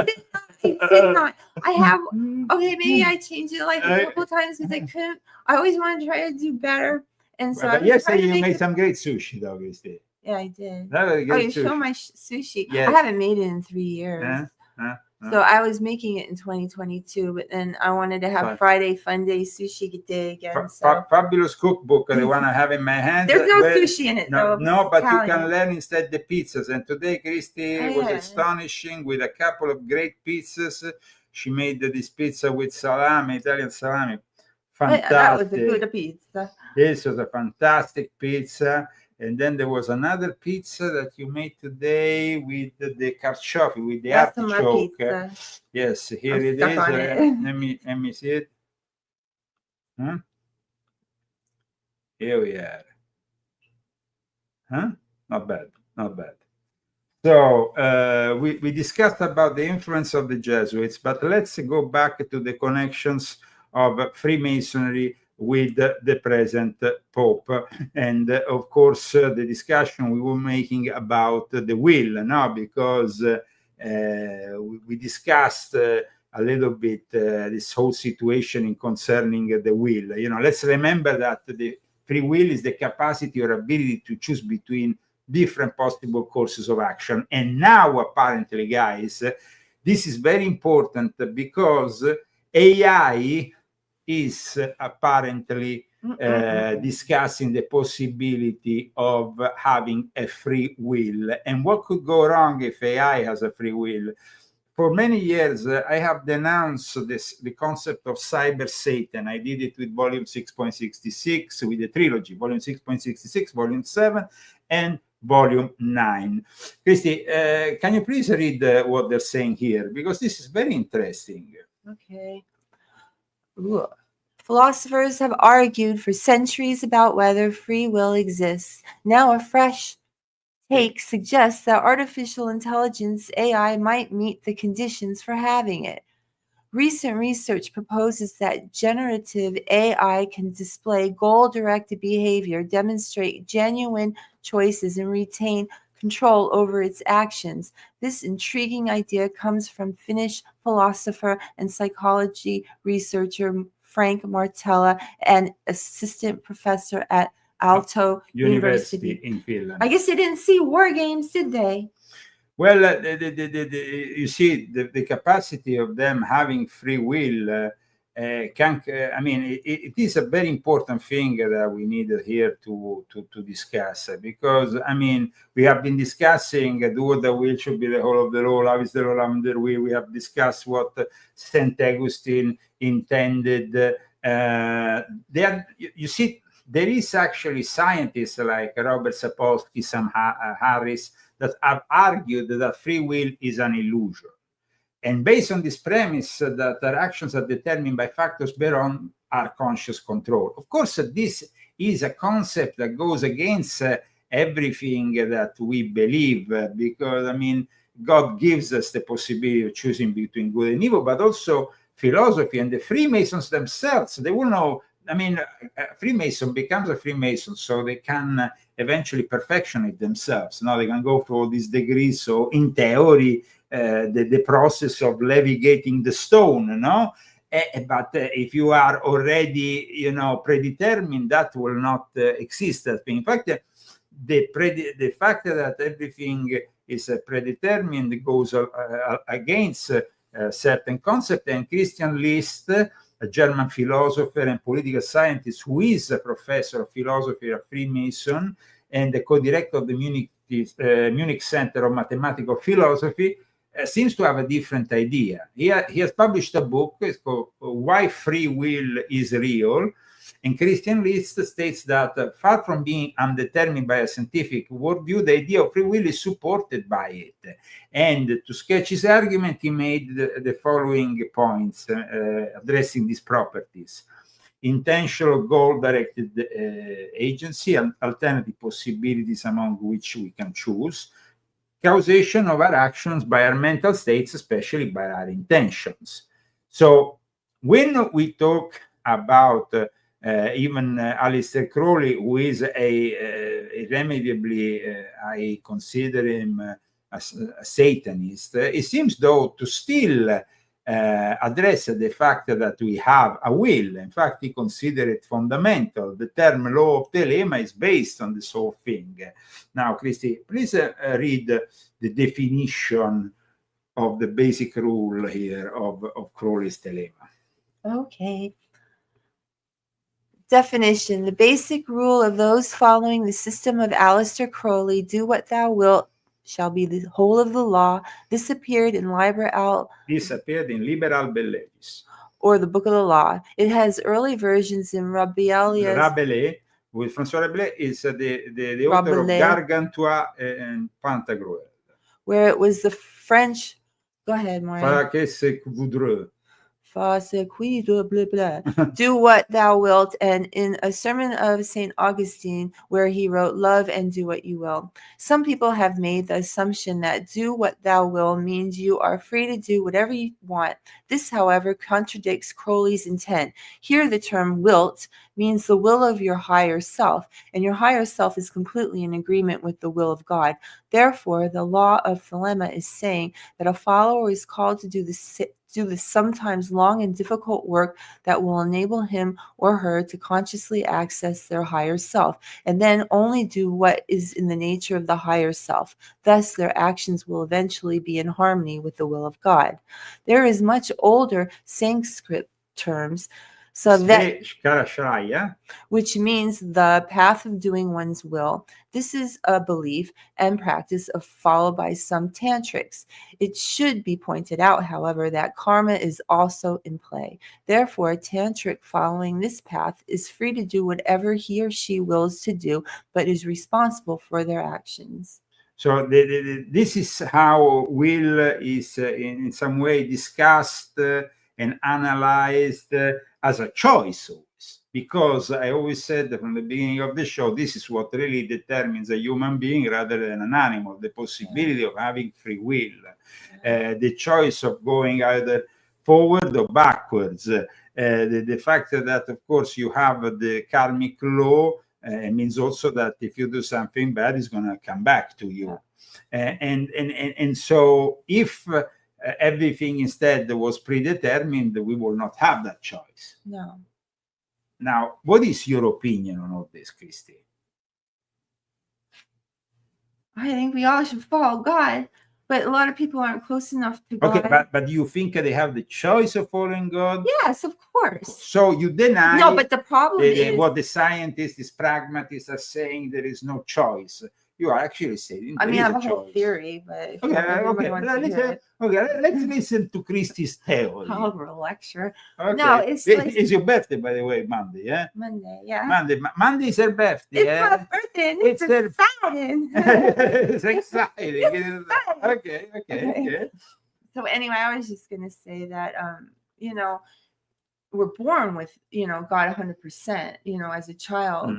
did not. I have. Okay, maybe I changed it like a couple times because I couldn't. I always want to try to do better, and so. But yesterday you made some great sushi, though, Christy. Yeah, I did. You show my sushi. Yes. I haven't made it in 3 years. So I was making it in 2022, but then I wanted to have Friday Fun Day Sushi Day again. Fabulous cookbook, the one I have in my hand. There's no sushi in it, though. No, but you can learn instead the pizzas. And today, Christy was astonishing with a couple of great pizzas. She made this pizza with salami, Italian salami. Fantastic. That was a good pizza. This was a fantastic pizza. And then there was another pizza that you made today with the carciofi, with the artichoke. Yes, here it is. Let me see it. Here we are. Not bad. So we discussed about the influence of the Jesuits, but let's go back to the connections of Freemasonry with the present Pope, and of course the discussion we were making about the will, because we discussed a little bit this whole situation in concerning the will. Let's remember that the free will is the capacity or ability to choose between different possible courses of action. And now apparently, guys, this is very important because AI is apparently discussing the possibility of having a free will. And what could go wrong if AI has a free will? For many years, I have denounced the concept of cyber Satan. I did it with volume 6.66, with the trilogy, volume 6.66, volume 7, and volume 9. Christy, can you please read what they're saying here? Because this is very interesting. Okay. Ooh. Philosophers have argued for centuries about whether free will exists. Now a fresh take suggests that artificial intelligence, AI, might meet the conditions for having it. Recent research proposes that generative AI can display goal-directed behavior, demonstrate genuine choices, and retain control over its actions. This intriguing idea comes from Finnish philosopher and psychology researcher Frank Martella, an assistant professor at Aalto University in Finland. I guess they didn't see war games, did they? Well, you see, the capacity of them having free will it is a very important thing that we need here to discuss, because we have been discussing do the will should be the whole of the law, love is the law, love the will. We have discussed what St.Augustine intended. You see, there is actually scientists like Robert Sapolsky, Sam Harris, that have argued that free will is an illusion. And based on this premise that our actions are determined by factors beyond our conscious control. Of course, this is a concept that goes against everything that we believe, because, God gives us the possibility of choosing between good and evil, but also philosophy and the Freemasons themselves, they will know. A Freemason becomes a Freemason so they can eventually perfectionate themselves. Now they can go through all these degrees. So in theory, the process of levigating the stone, no? But if you are already, predetermined, that will not exist. In fact, the fact that everything is predetermined goes against certain concept. And Christian List, a German philosopher and political scientist who is a professor of philosophy at Freemason and the co-director of the Munich Center of Mathematical Philosophy, seems to have a different idea. He has published a book, it's called Why Free Will is Real. And Christian List states that far from being undetermined by a scientific worldview, the idea of free will is supported by it. And to sketch his argument, he made the following points addressing these properties: intentional goal-directed agency and alternative possibilities among which we can choose, causation of our actions by our mental states, especially by our intentions. So when we talk about even Aleister Crowley, who is irremediably, I consider him a Satanist, it seems though to still address the fact that we have a will. In fact, he considers it fundamental. The term law of Thelema is based on this whole thing. Now, Christy, please read the definition of the basic rule here of Crowley's Thelema. Okay. Definition: the basic rule of those following the system of Aleister Crowley, do what thou wilt, shall be the whole of the law. This appeared in Liberal Bellegis, or the Book of the Law. It has early versions in Rabelais, with François Rabelais is the author of Gargantua and Pantagruel, where it was the French. Go ahead, Maureen. Do what thou wilt, and in a sermon of St.Augustine, where he wrote, love and do what you will. Some people have made the assumption that do what thou will means you are free to do whatever you want. This, however, contradicts Crowley's intent. Here the term wilt means the will of your higher self, and your higher self is completely in agreement with the will of God. Therefore, the law of Thelema is saying that a follower is called to do this sometimes long and difficult work that will enable him or her to consciously access their higher self, and then only do what is in the nature of the higher self. Thus, their actions will eventually be in harmony with the will of God. There is much older Sanskrit terms, so that, which means the path of doing one's will. This is a belief and practice followed by some tantrics. It should be pointed out, however, that karma is also in play. Therefore, a tantric following this path is free to do whatever he or she wills to do, but is responsible for their actions. So this is how will is in some way discussed and analyzed as a choice always, because I always said from the beginning of the show, this is what really determines a human being rather than an animal, the possibility of having free will, the choice of going either forward or backwards, the fact that of course you have the karmic law means also that if you do something bad, it's going to come back to you. And so if everything instead was predetermined, we will not have that choice. No. Now, what is your opinion on all this, Christy? I think we all should follow God, but a lot of people aren't close enough to God. Okay, but do you think they have the choice of following God? Yes, of course. So you deny no, but the problem is what the scientists, these pragmatists are saying, there is no choice. You are actually saying I have a whole theory, but let's listen to Christy's theory. Over a lecture. Okay. No, it's your birthday, by the way, Monday, yeah? Monday, yeah. Monday is her birthday. It's my birthday, and it's exciting. It's exciting. Okay. So anyway, I was just gonna say that we're born with, God 100%, as a child,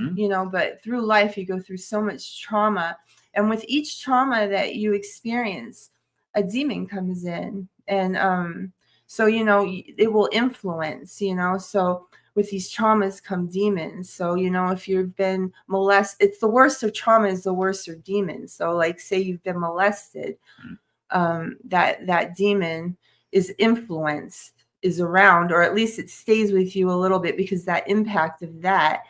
but through life, you go through so much trauma. And with each trauma that you experience, a demon comes in. And so, it will influence, so with these traumas come demons. So, if you've been molested, it's the worst of trauma is the worst of demons. So like, say you've been molested. that demon is influenced, is around, or at least it stays with you a little bit because that impact of that.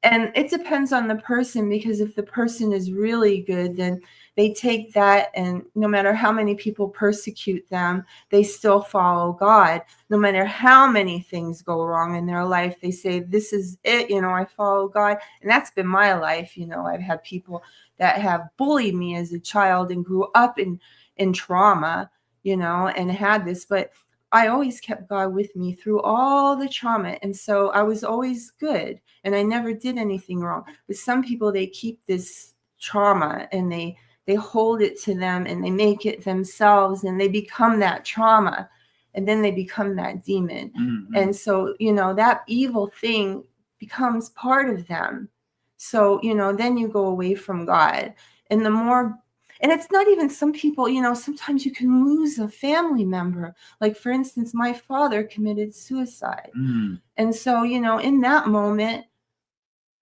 And it depends on the person, because if the person is really good, then they take that, and no matter how many people persecute them, they still follow God. No matter how many things go wrong in their life, they say, this is it, I follow God. And that's been my life. I've had people that have bullied me as a child and grew up in trauma, and had this, but I always kept God with me through all the trauma. And so I was always good and I never did anything wrong. But some people, they keep this trauma and they hold it to them and they make it themselves and they become that trauma and then they become that demon. Mm-hmm. And so, that evil thing becomes part of them. So, then you go away from God. And the more, and it's not even some people, sometimes you can lose a family member. Like, for instance, my father committed suicide. Mm. And so, in that moment,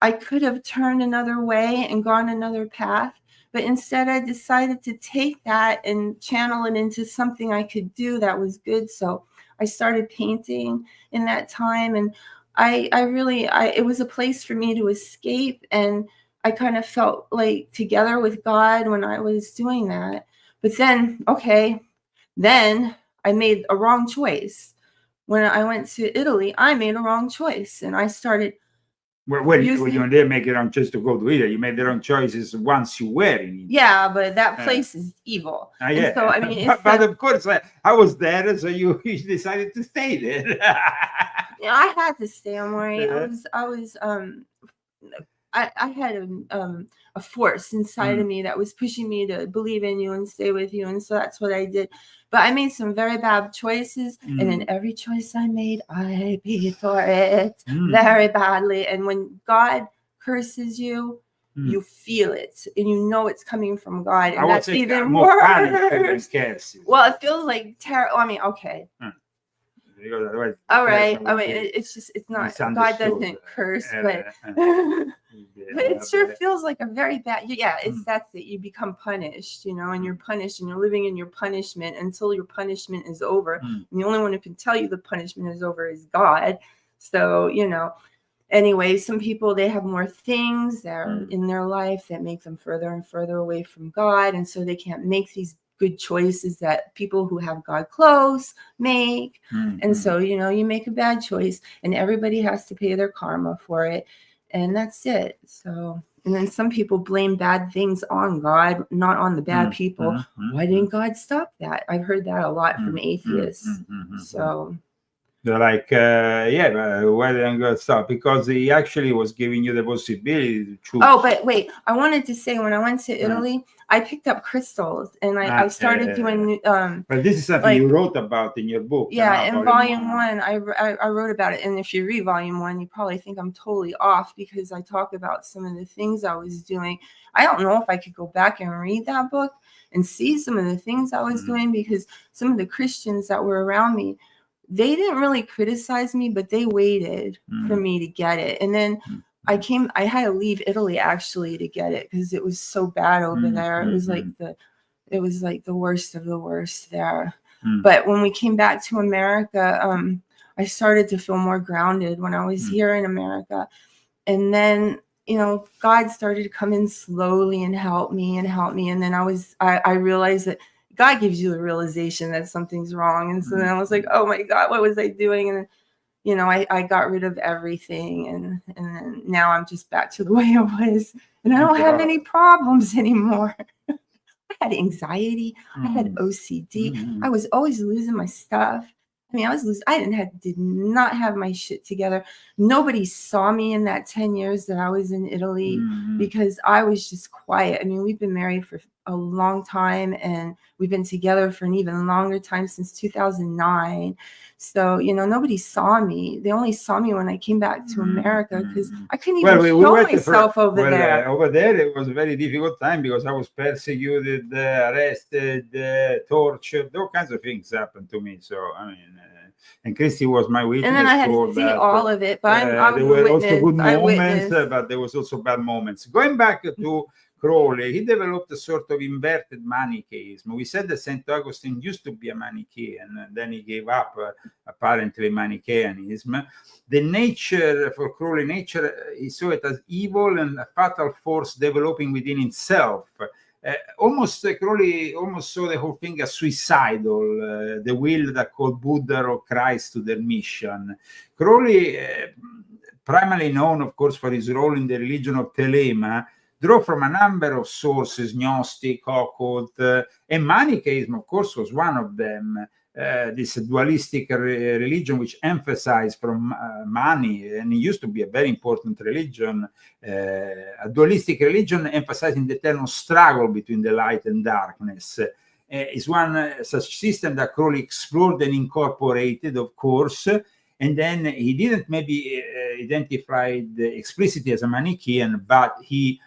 I could have turned another way and gone another path. But instead, I decided to take that and channel it into something I could do that was good. So I started painting in that time. And it was a place for me to escape. And I kind of felt like together with God when I was doing that. But then, then I made a wrong choice. When I went to Italy, I made a wrong choice. And I started. You didn't make the wrong choice to go to Italy. You made the wrong choices once you were in Italy. Yeah, but that place is evil. Yeah. So, I mean, but of course, I was there, so you decided to stay there. I had to stay. I'm worried. I had a force inside of me that was pushing me to believe in you and stay with you. And so that's what I did. But I made some very bad choices. And in every choice I made, I paid for it very badly. And when God curses you, you feel it. And you know it's coming from God. And that's even worse. Well, it feels like terrible. I mean, okay. All right. I mean, it's not, God doesn't curse, but it sure feels like a very bad, it's that you become punished, and you're punished and you're living in your punishment until your punishment is over. And the only one who can tell you the punishment is over is God. So, anyway, some people, they have more things that are in their life that make them further and further away from God. And so they can't make these good choices that people who have God close make. And so, you make a bad choice and everybody has to pay their karma for it. And that's it. So, and then some people blame bad things on God, not on the bad people. Why didn't God stop that? I've heard that a lot from atheists. So they're like, why didn't God stop? Because he actually was giving you the possibility to choose. Oh, but wait, I wanted to say, when I went to Italy, I picked up crystals and I started doing. But this is something you wrote about in your book. Yeah, in volume 1, I wrote about it. And if you read volume 1, you probably think I'm totally off because I talk about some of the things I was doing. I don't know if I could go back and read that book and see some of the things I was doing, because some of the Christians that were around me, they didn't really criticize me, but they waited for me to get it. And then I had to leave Italy actually to get it because it was so bad over there. It was like the worst of the worst there. But when we came back to America, I started to feel more grounded when I was here in America. And then, God started to come in slowly and help me. And then I realized that God gives you the realization that something's wrong. And so then I was like, oh my God, what was I doing? And then, I got rid of everything. And then now I'm just back to the way I was. And I don't have any problems anymore. I had anxiety. I had OCD. I was always losing my stuff. I mean, I did not have my shit together. Nobody saw me in that 10 years that I was in Italy because I was just quiet. I mean, we've been married for a long time and we've been together for an even longer time, since 2009. So, nobody saw me. They only saw me when I came back to America because I couldn't even show myself over there. Over there, it was a very difficult time because I was persecuted, arrested, tortured. All kinds of things happened to me. So, I mean, and Christy was my witness. And then I had to see all of it. But I'm there were also good moments, but there was also bad moments. Going back to Crowley, he developed a sort of inverted Manichaeism. We said that St. Augustine used to be a Manichaean, and then he gave up apparently Manichaeanism. The nature, for Crowley, nature, he saw it as evil and a fatal force developing within itself. Crowley almost saw the whole thing as suicidal, the will that called Buddha or Christ to their mission. Crowley, primarily known, of course, for his role in the religion of Thelema, drew from a number of sources, Gnostic, occult, and Manichaeism, of course, was one of them. This dualistic religion which emphasized from money, and it used to be a very important religion, a dualistic religion emphasizing the eternal struggle between the light and darkness. Is one such system that Crowley explored and incorporated, of course, and then he didn't maybe identify explicitly as a Manichaean, but he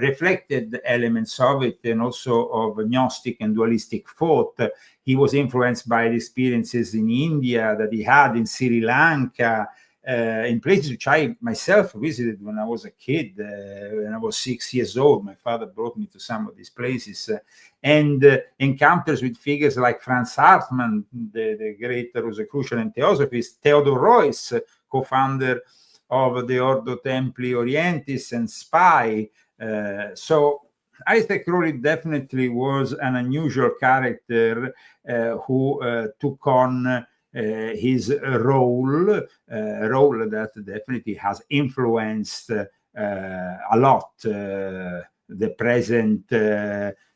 reflected elements of it and also of Gnostic and dualistic thought. He was influenced by the experiences in India that he had, in Sri Lanka, in places which I myself visited when I was a kid, when I was 6 years old. My father brought me to some of these places, and encounters with figures like Franz Hartmann, the great Rosicrucian theosophist, Theodor Reuss, co-founder of the Ordo Templi Orientis and SPY. So Aleister Crowley definitely was an unusual character who took on his role that definitely has influenced a lot the present,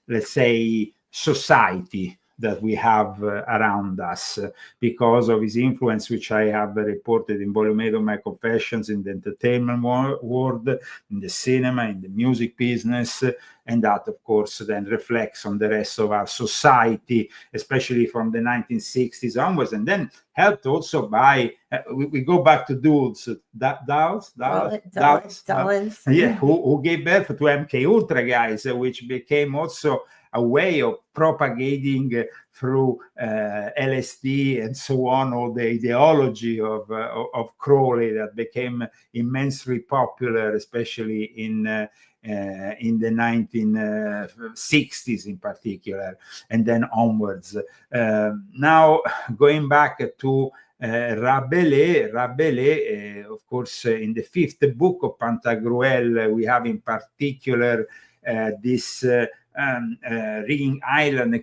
let's say, society that we have around us, because of his influence, which I have reported in Volume 8 of my Confessions, in the entertainment world, in the cinema, in the music business, and that, of course, then reflects on the rest of our society, especially from the 1960s onwards, and then helped also by, we go back to Dulles, yeah, who gave birth to MK Ultra, guys, which became also a way of propagating through LSD and so on, all the ideology of Crowley that became immensely popular, especially in the 1960s in particular, and then onwards. Now, going back to Rabelais, of course, in the 5th book of Pantagruel, we have in particular this Ringing Island.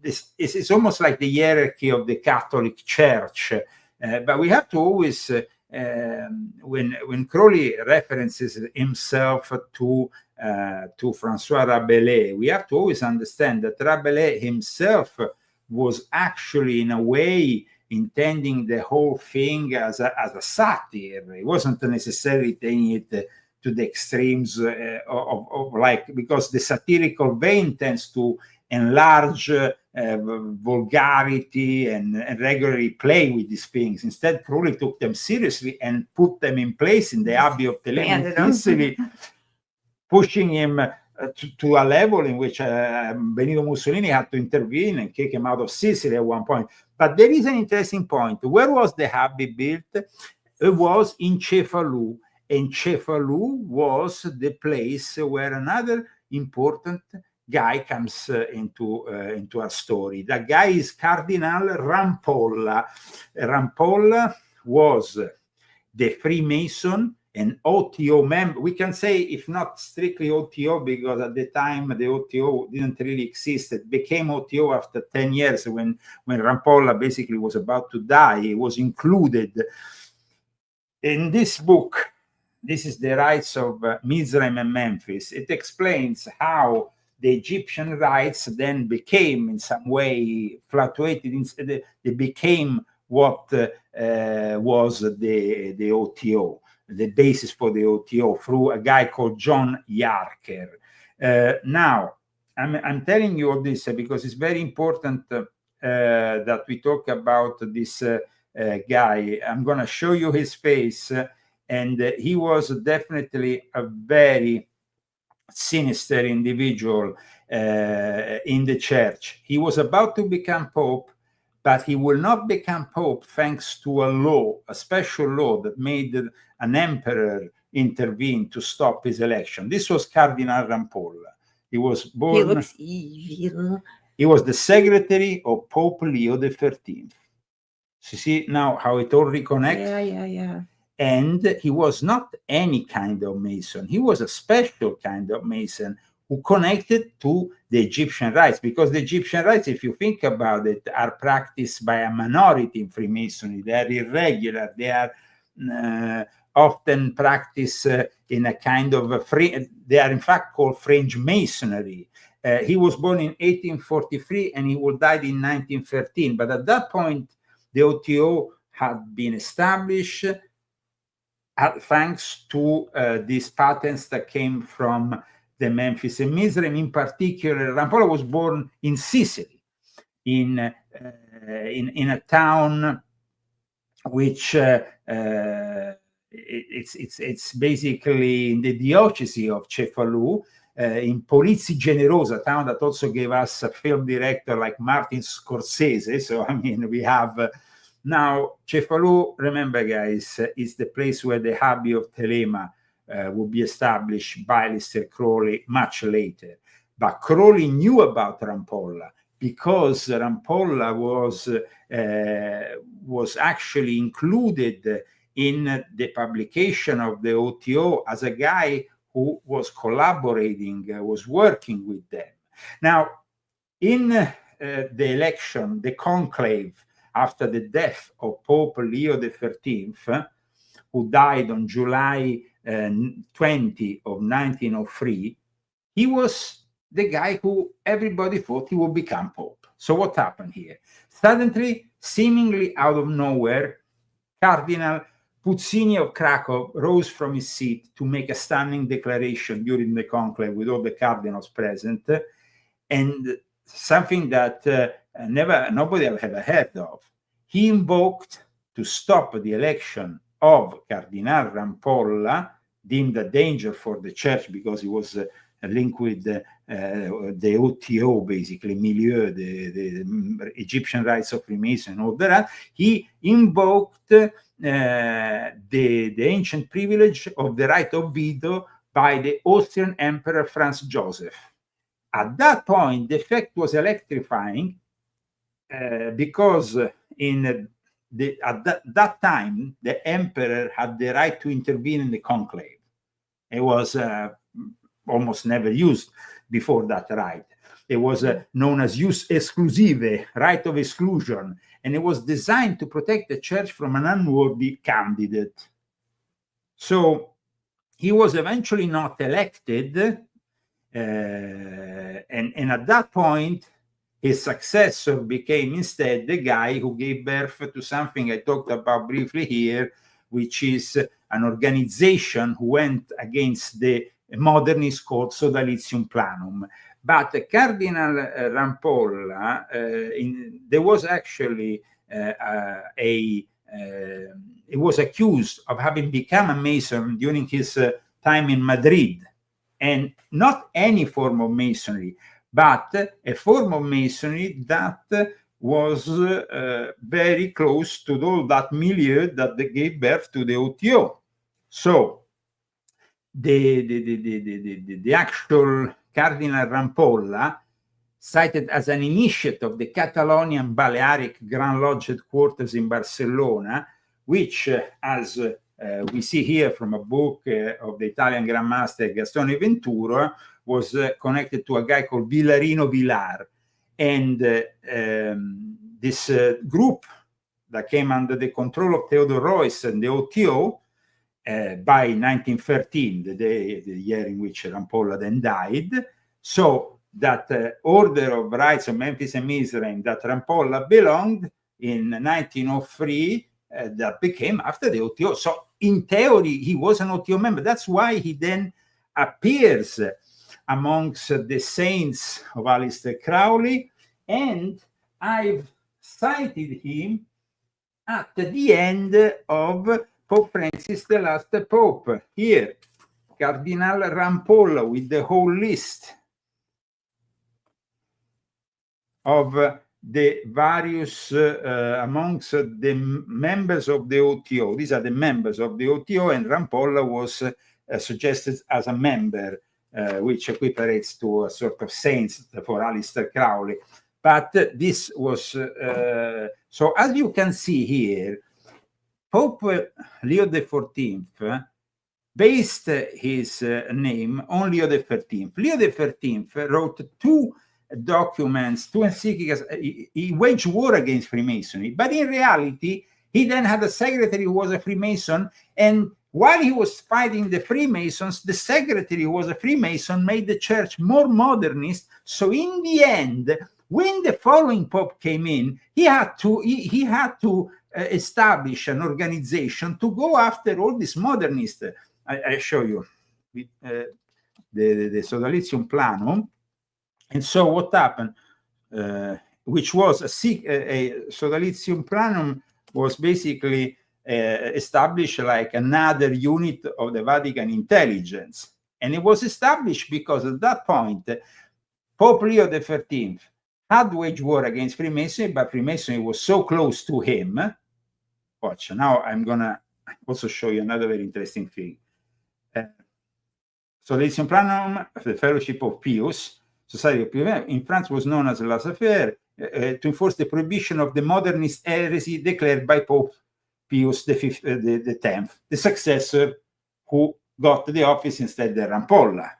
This is almost like the hierarchy of the Catholic Church, but we have to always, when Crowley references himself to François Rabelais, we have to always understand that Rabelais himself was actually, in a way, intending the whole thing as a satire. He wasn't necessarily taking it to the extremes of like, because the satirical vein tends to enlarge vulgarity and regularly play with these things. Instead, Crowley took them seriously and put them in place in the Abbey of Thelema in Sicily, pushing him to a level in which Benito Mussolini had to intervene and kick him out of Sicily at one point. But there is an interesting point. Where was the Abbey built? It was in Cefalù. And Cefalù was the place where another important guy comes into our story. That guy is Cardinal Rampolla. Rampolla was the Freemason, an OTO member. We can say, if not strictly OTO, because at the time the OTO didn't really exist. It became OTO after 10 years when Rampolla basically was about to die. He was included in this book. This is the rites of Mizraim and Memphis. It explains how the Egyptian rites then became, in some way, fluctuated. They became what was the OTO, the basis for the OTO, through a guy called John Yarker. Now, I'm telling you all this because it's very important that we talk about this guy. I'm going to show you his face. And he was definitely a very sinister individual in the church. He was about to become Pope, but he will not become Pope thanks to a law, a special law that made an emperor intervened to stop his election. This was Cardinal Rampolla. He was born. He looks evil. He was the secretary of Pope Leo XIII. So you see now how it all reconnects? Yeah. And he was not any kind of Mason. He was a special kind of Mason who connected to the Egyptian rites, because the Egyptian rites, if you think about it, are practiced by a minority in Freemasonry. They are irregular. They are often practiced in a kind of they are in fact called fringe masonry. He was born in 1843 and he died in 1913. But at that point, the OTO had been established thanks to these patents that came from the Memphis and Mizraim. In particular, Rampolla was born in Sicily, in a town which it's basically in the diocese of Cefalù, in Polizzi Generosa, a town that also gave us a film director like Martin Scorsese. So I mean, we have now Cefalù. Remember, guys, is the place where the Abbey of Telema would be established by Aleister Crowley much later. But Crowley knew about Rampolla because Rampolla was actually included in the publication of the OTO as a guy who was collaborating, was working with them. Now, in the election, the conclave, after the death of Pope Leo XIII, who died on July 20 of 1903, he was the guy who everybody thought he would become Pope. So what happened here? Suddenly, seemingly out of nowhere, Cardinal Puccini of Krakow rose from his seat to make a stunning declaration during the conclave with all the cardinals present, and something that nobody ever heard of. He invoked to stop the election of Cardinal Rampolla, deemed a danger for the church because he was linked with the OTO, basically, milieu, the Egyptian rites of Freemason, and all that. He invoked the ancient privilege of the right of veto by the Austrian Emperor Franz Joseph. At that point, the effect was electrifying because at that time, the emperor had the right to intervene in the conclave. It was almost never used before that right. It was known as jus exclusive, right of exclusion, and it was designed to protect the church from an unworthy candidate. So he was eventually not elected, and at that point, his successor became instead the guy who gave birth to something I talked about briefly here, which is an organization who went against the modernist called Sodalitium Planum. But Cardinal Rampolla, there was actually he was accused of having become a Mason during his time in Madrid, and not any form of Masonry, but a form of Masonry that was very close to all that milieu that they gave birth to the OTO. So the actual Cardinal Rampolla, cited as an initiate of the Catalonian Balearic Grand Lodge headquarters in Barcelona, which, as we see here from a book of the Italian Grand Master Gastone Ventura, was connected to a guy called Villarino Villar. And this group that came under the control of Theodore Royce and the OTO by 1913, the year in which Rampolla then died. So that order of rights of Memphis and Mizraim that Rampolla belonged in 1903, that became after the OTO. So in theory, he was an OTO member. That's why he then appears amongst the saints of Aleister Crowley, and I've cited him at the end of Pope Francis, the last Pope. Here, Cardinal Rampolla with the whole list of the various amongst the members of the OTO. These are the members of the OTO, and Rampolla was suggested as a member, which equiparates to a sort of saint for Aleister Crowley. But this was so. As you can see here, Pope Leo XIV based his name on Leo XIII. Leo XIII wrote two documents, two encyclicals. He waged war against Freemasonry, but in reality, he then had a secretary who was a Freemason, and while he was fighting the Freemasons, the secretary who was a Freemason made the church more modernist. So in the end, when the following Pope came in, he had to establish an organization to go after all these modernists. I show you the Sodalitium Planum. And so what happened, which was a Sodalitium Planum was basically established like another unit of the Vatican intelligence. And it was established because at that point, Pope Leo XIII had waged war against Freemasonry, but Freemasonry was so close to him. Watch, now I'm going to also show you another very interesting thing. Sodalitium Planum, the Fellowship of Pius, Society of Pius, in France was known as laissez-faire, to enforce the prohibition of the modernist heresy declared by Pope Pius X, the successor who got the office instead of Rampolla.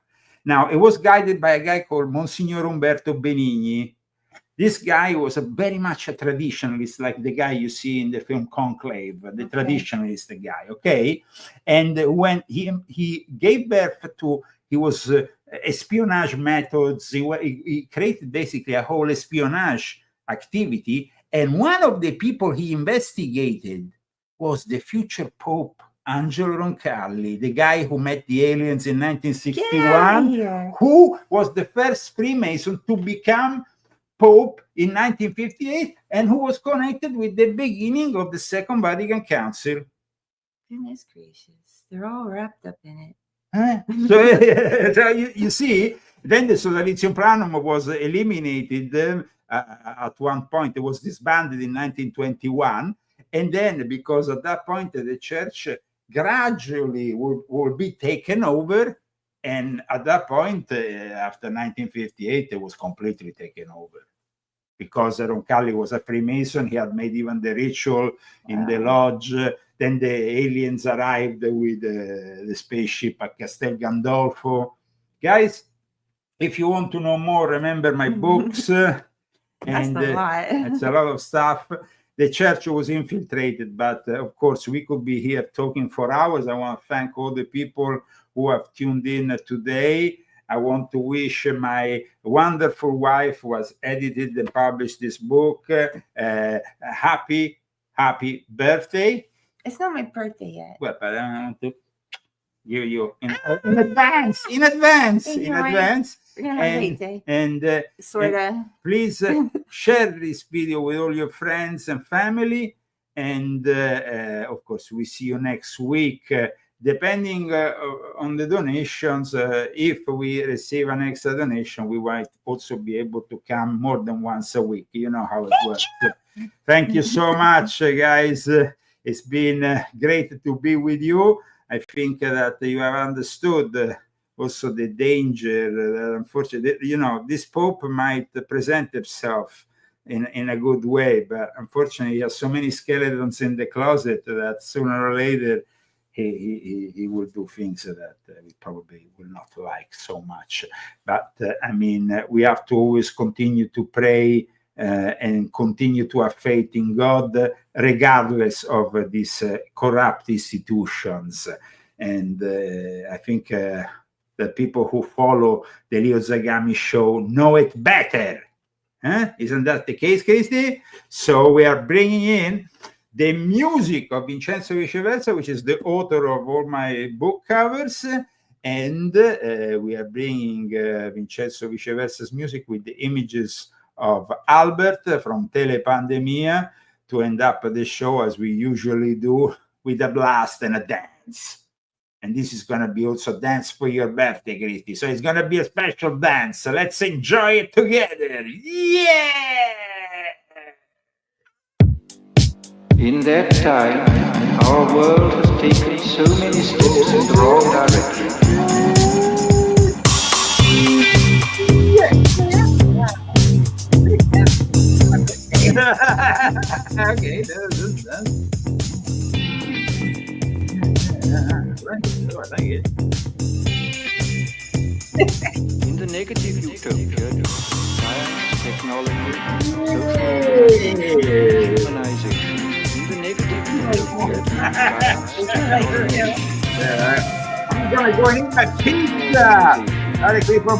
Now, it was guided by a guy called Monsignor Umberto Benigni. This guy was very much a traditionalist, like the guy you see in the film Conclave, the traditionalist guy, okay? And when he gave birth to, he was espionage methods, he created basically a whole espionage activity. And one of the people he investigated was the future Pope, Angelo Roncalli, the guy who met the aliens in 1961, who was the first Freemason to become Pope in 1958, and who was connected with the beginning of the Second Vatican Council. Goodness gracious, they're all wrapped up in it. So you see, then the Sodalitium Planum was eliminated at one point. It was disbanded in 1921, and then because at that point the church gradually will be taken over, and at that point, after 1958, it was completely taken over. Because Roncalli was a Freemason, he had made even the ritual in the lodge. Then the aliens arrived with the spaceship at Castel Gandolfo. Guys, if you want to know more, remember my books. That's a lot. It's a lot of stuff. The church was infiltrated, but of course, we could be here talking for hours. I want to thank all the people who have tuned in today. I want to wish my wonderful wife who has edited and published this book happy birthday. It's not my birthday yet. Well, but I want to give you in advance. We're gonna have a great day. And please share this video with all your friends and family. And of course, we see you next week. Depending on the donations, if we receive an extra donation, we might also be able to come more than once a week. You know how it works. Thank you so much, guys. It's been great to be with you. I think that you have understood also the danger that, unfortunately, this Pope might present himself in a good way, but unfortunately, he has so many skeletons in the closet that sooner or later, he will do things that we probably will not like so much. But we have to always continue to pray and continue to have faith in God, regardless of these corrupt institutions. And I think the people who follow the Leo Zagami show know it better. Isn't that the case, Christy? So we are bringing in the music of Vincenzo Viceversa, which is the author of all my book covers, and we are bringing Vincenzo Viceversa's music with the images of Albert from Telepandemia to end up the show as we usually do with a blast and a dance. And this is going to be also a dance for your birthday, Christy. So it's going to be a special dance. So let's enjoy it together. Yeah! In that time, our world has taken so many steps in the wrong direction. Okay, that's I like it. In the negative utopia, science, technology, social humanization. In the negative utopia, science, technology, I'm gonna go eat my pizza. Directly from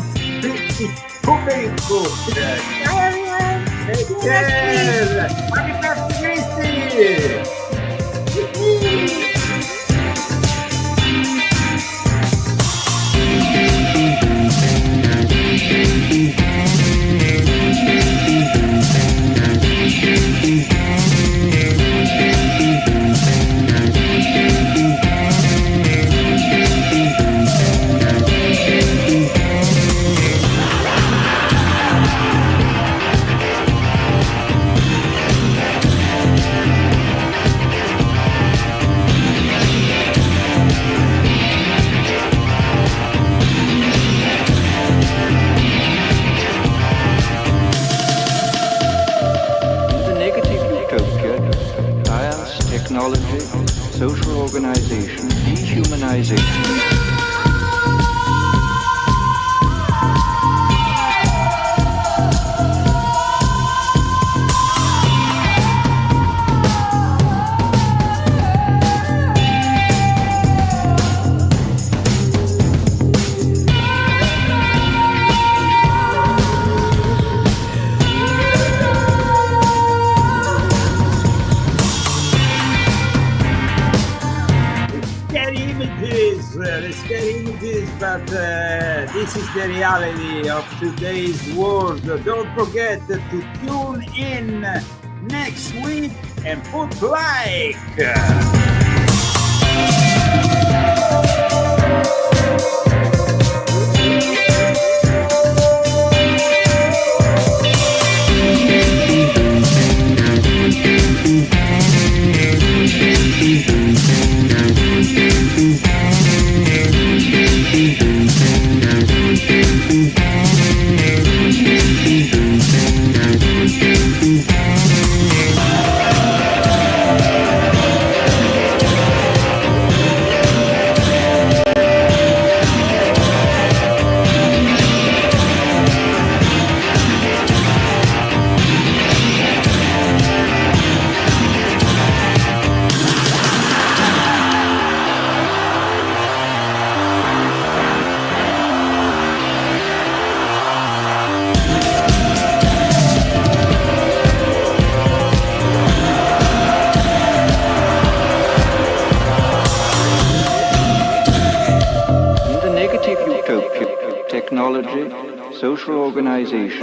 Populist. Bye, everyone. Take care. Happy birthday. technology, social organization, dehumanization. But this is the reality of today's world. Don't forget to tune in next week and put like. Technology, social organization.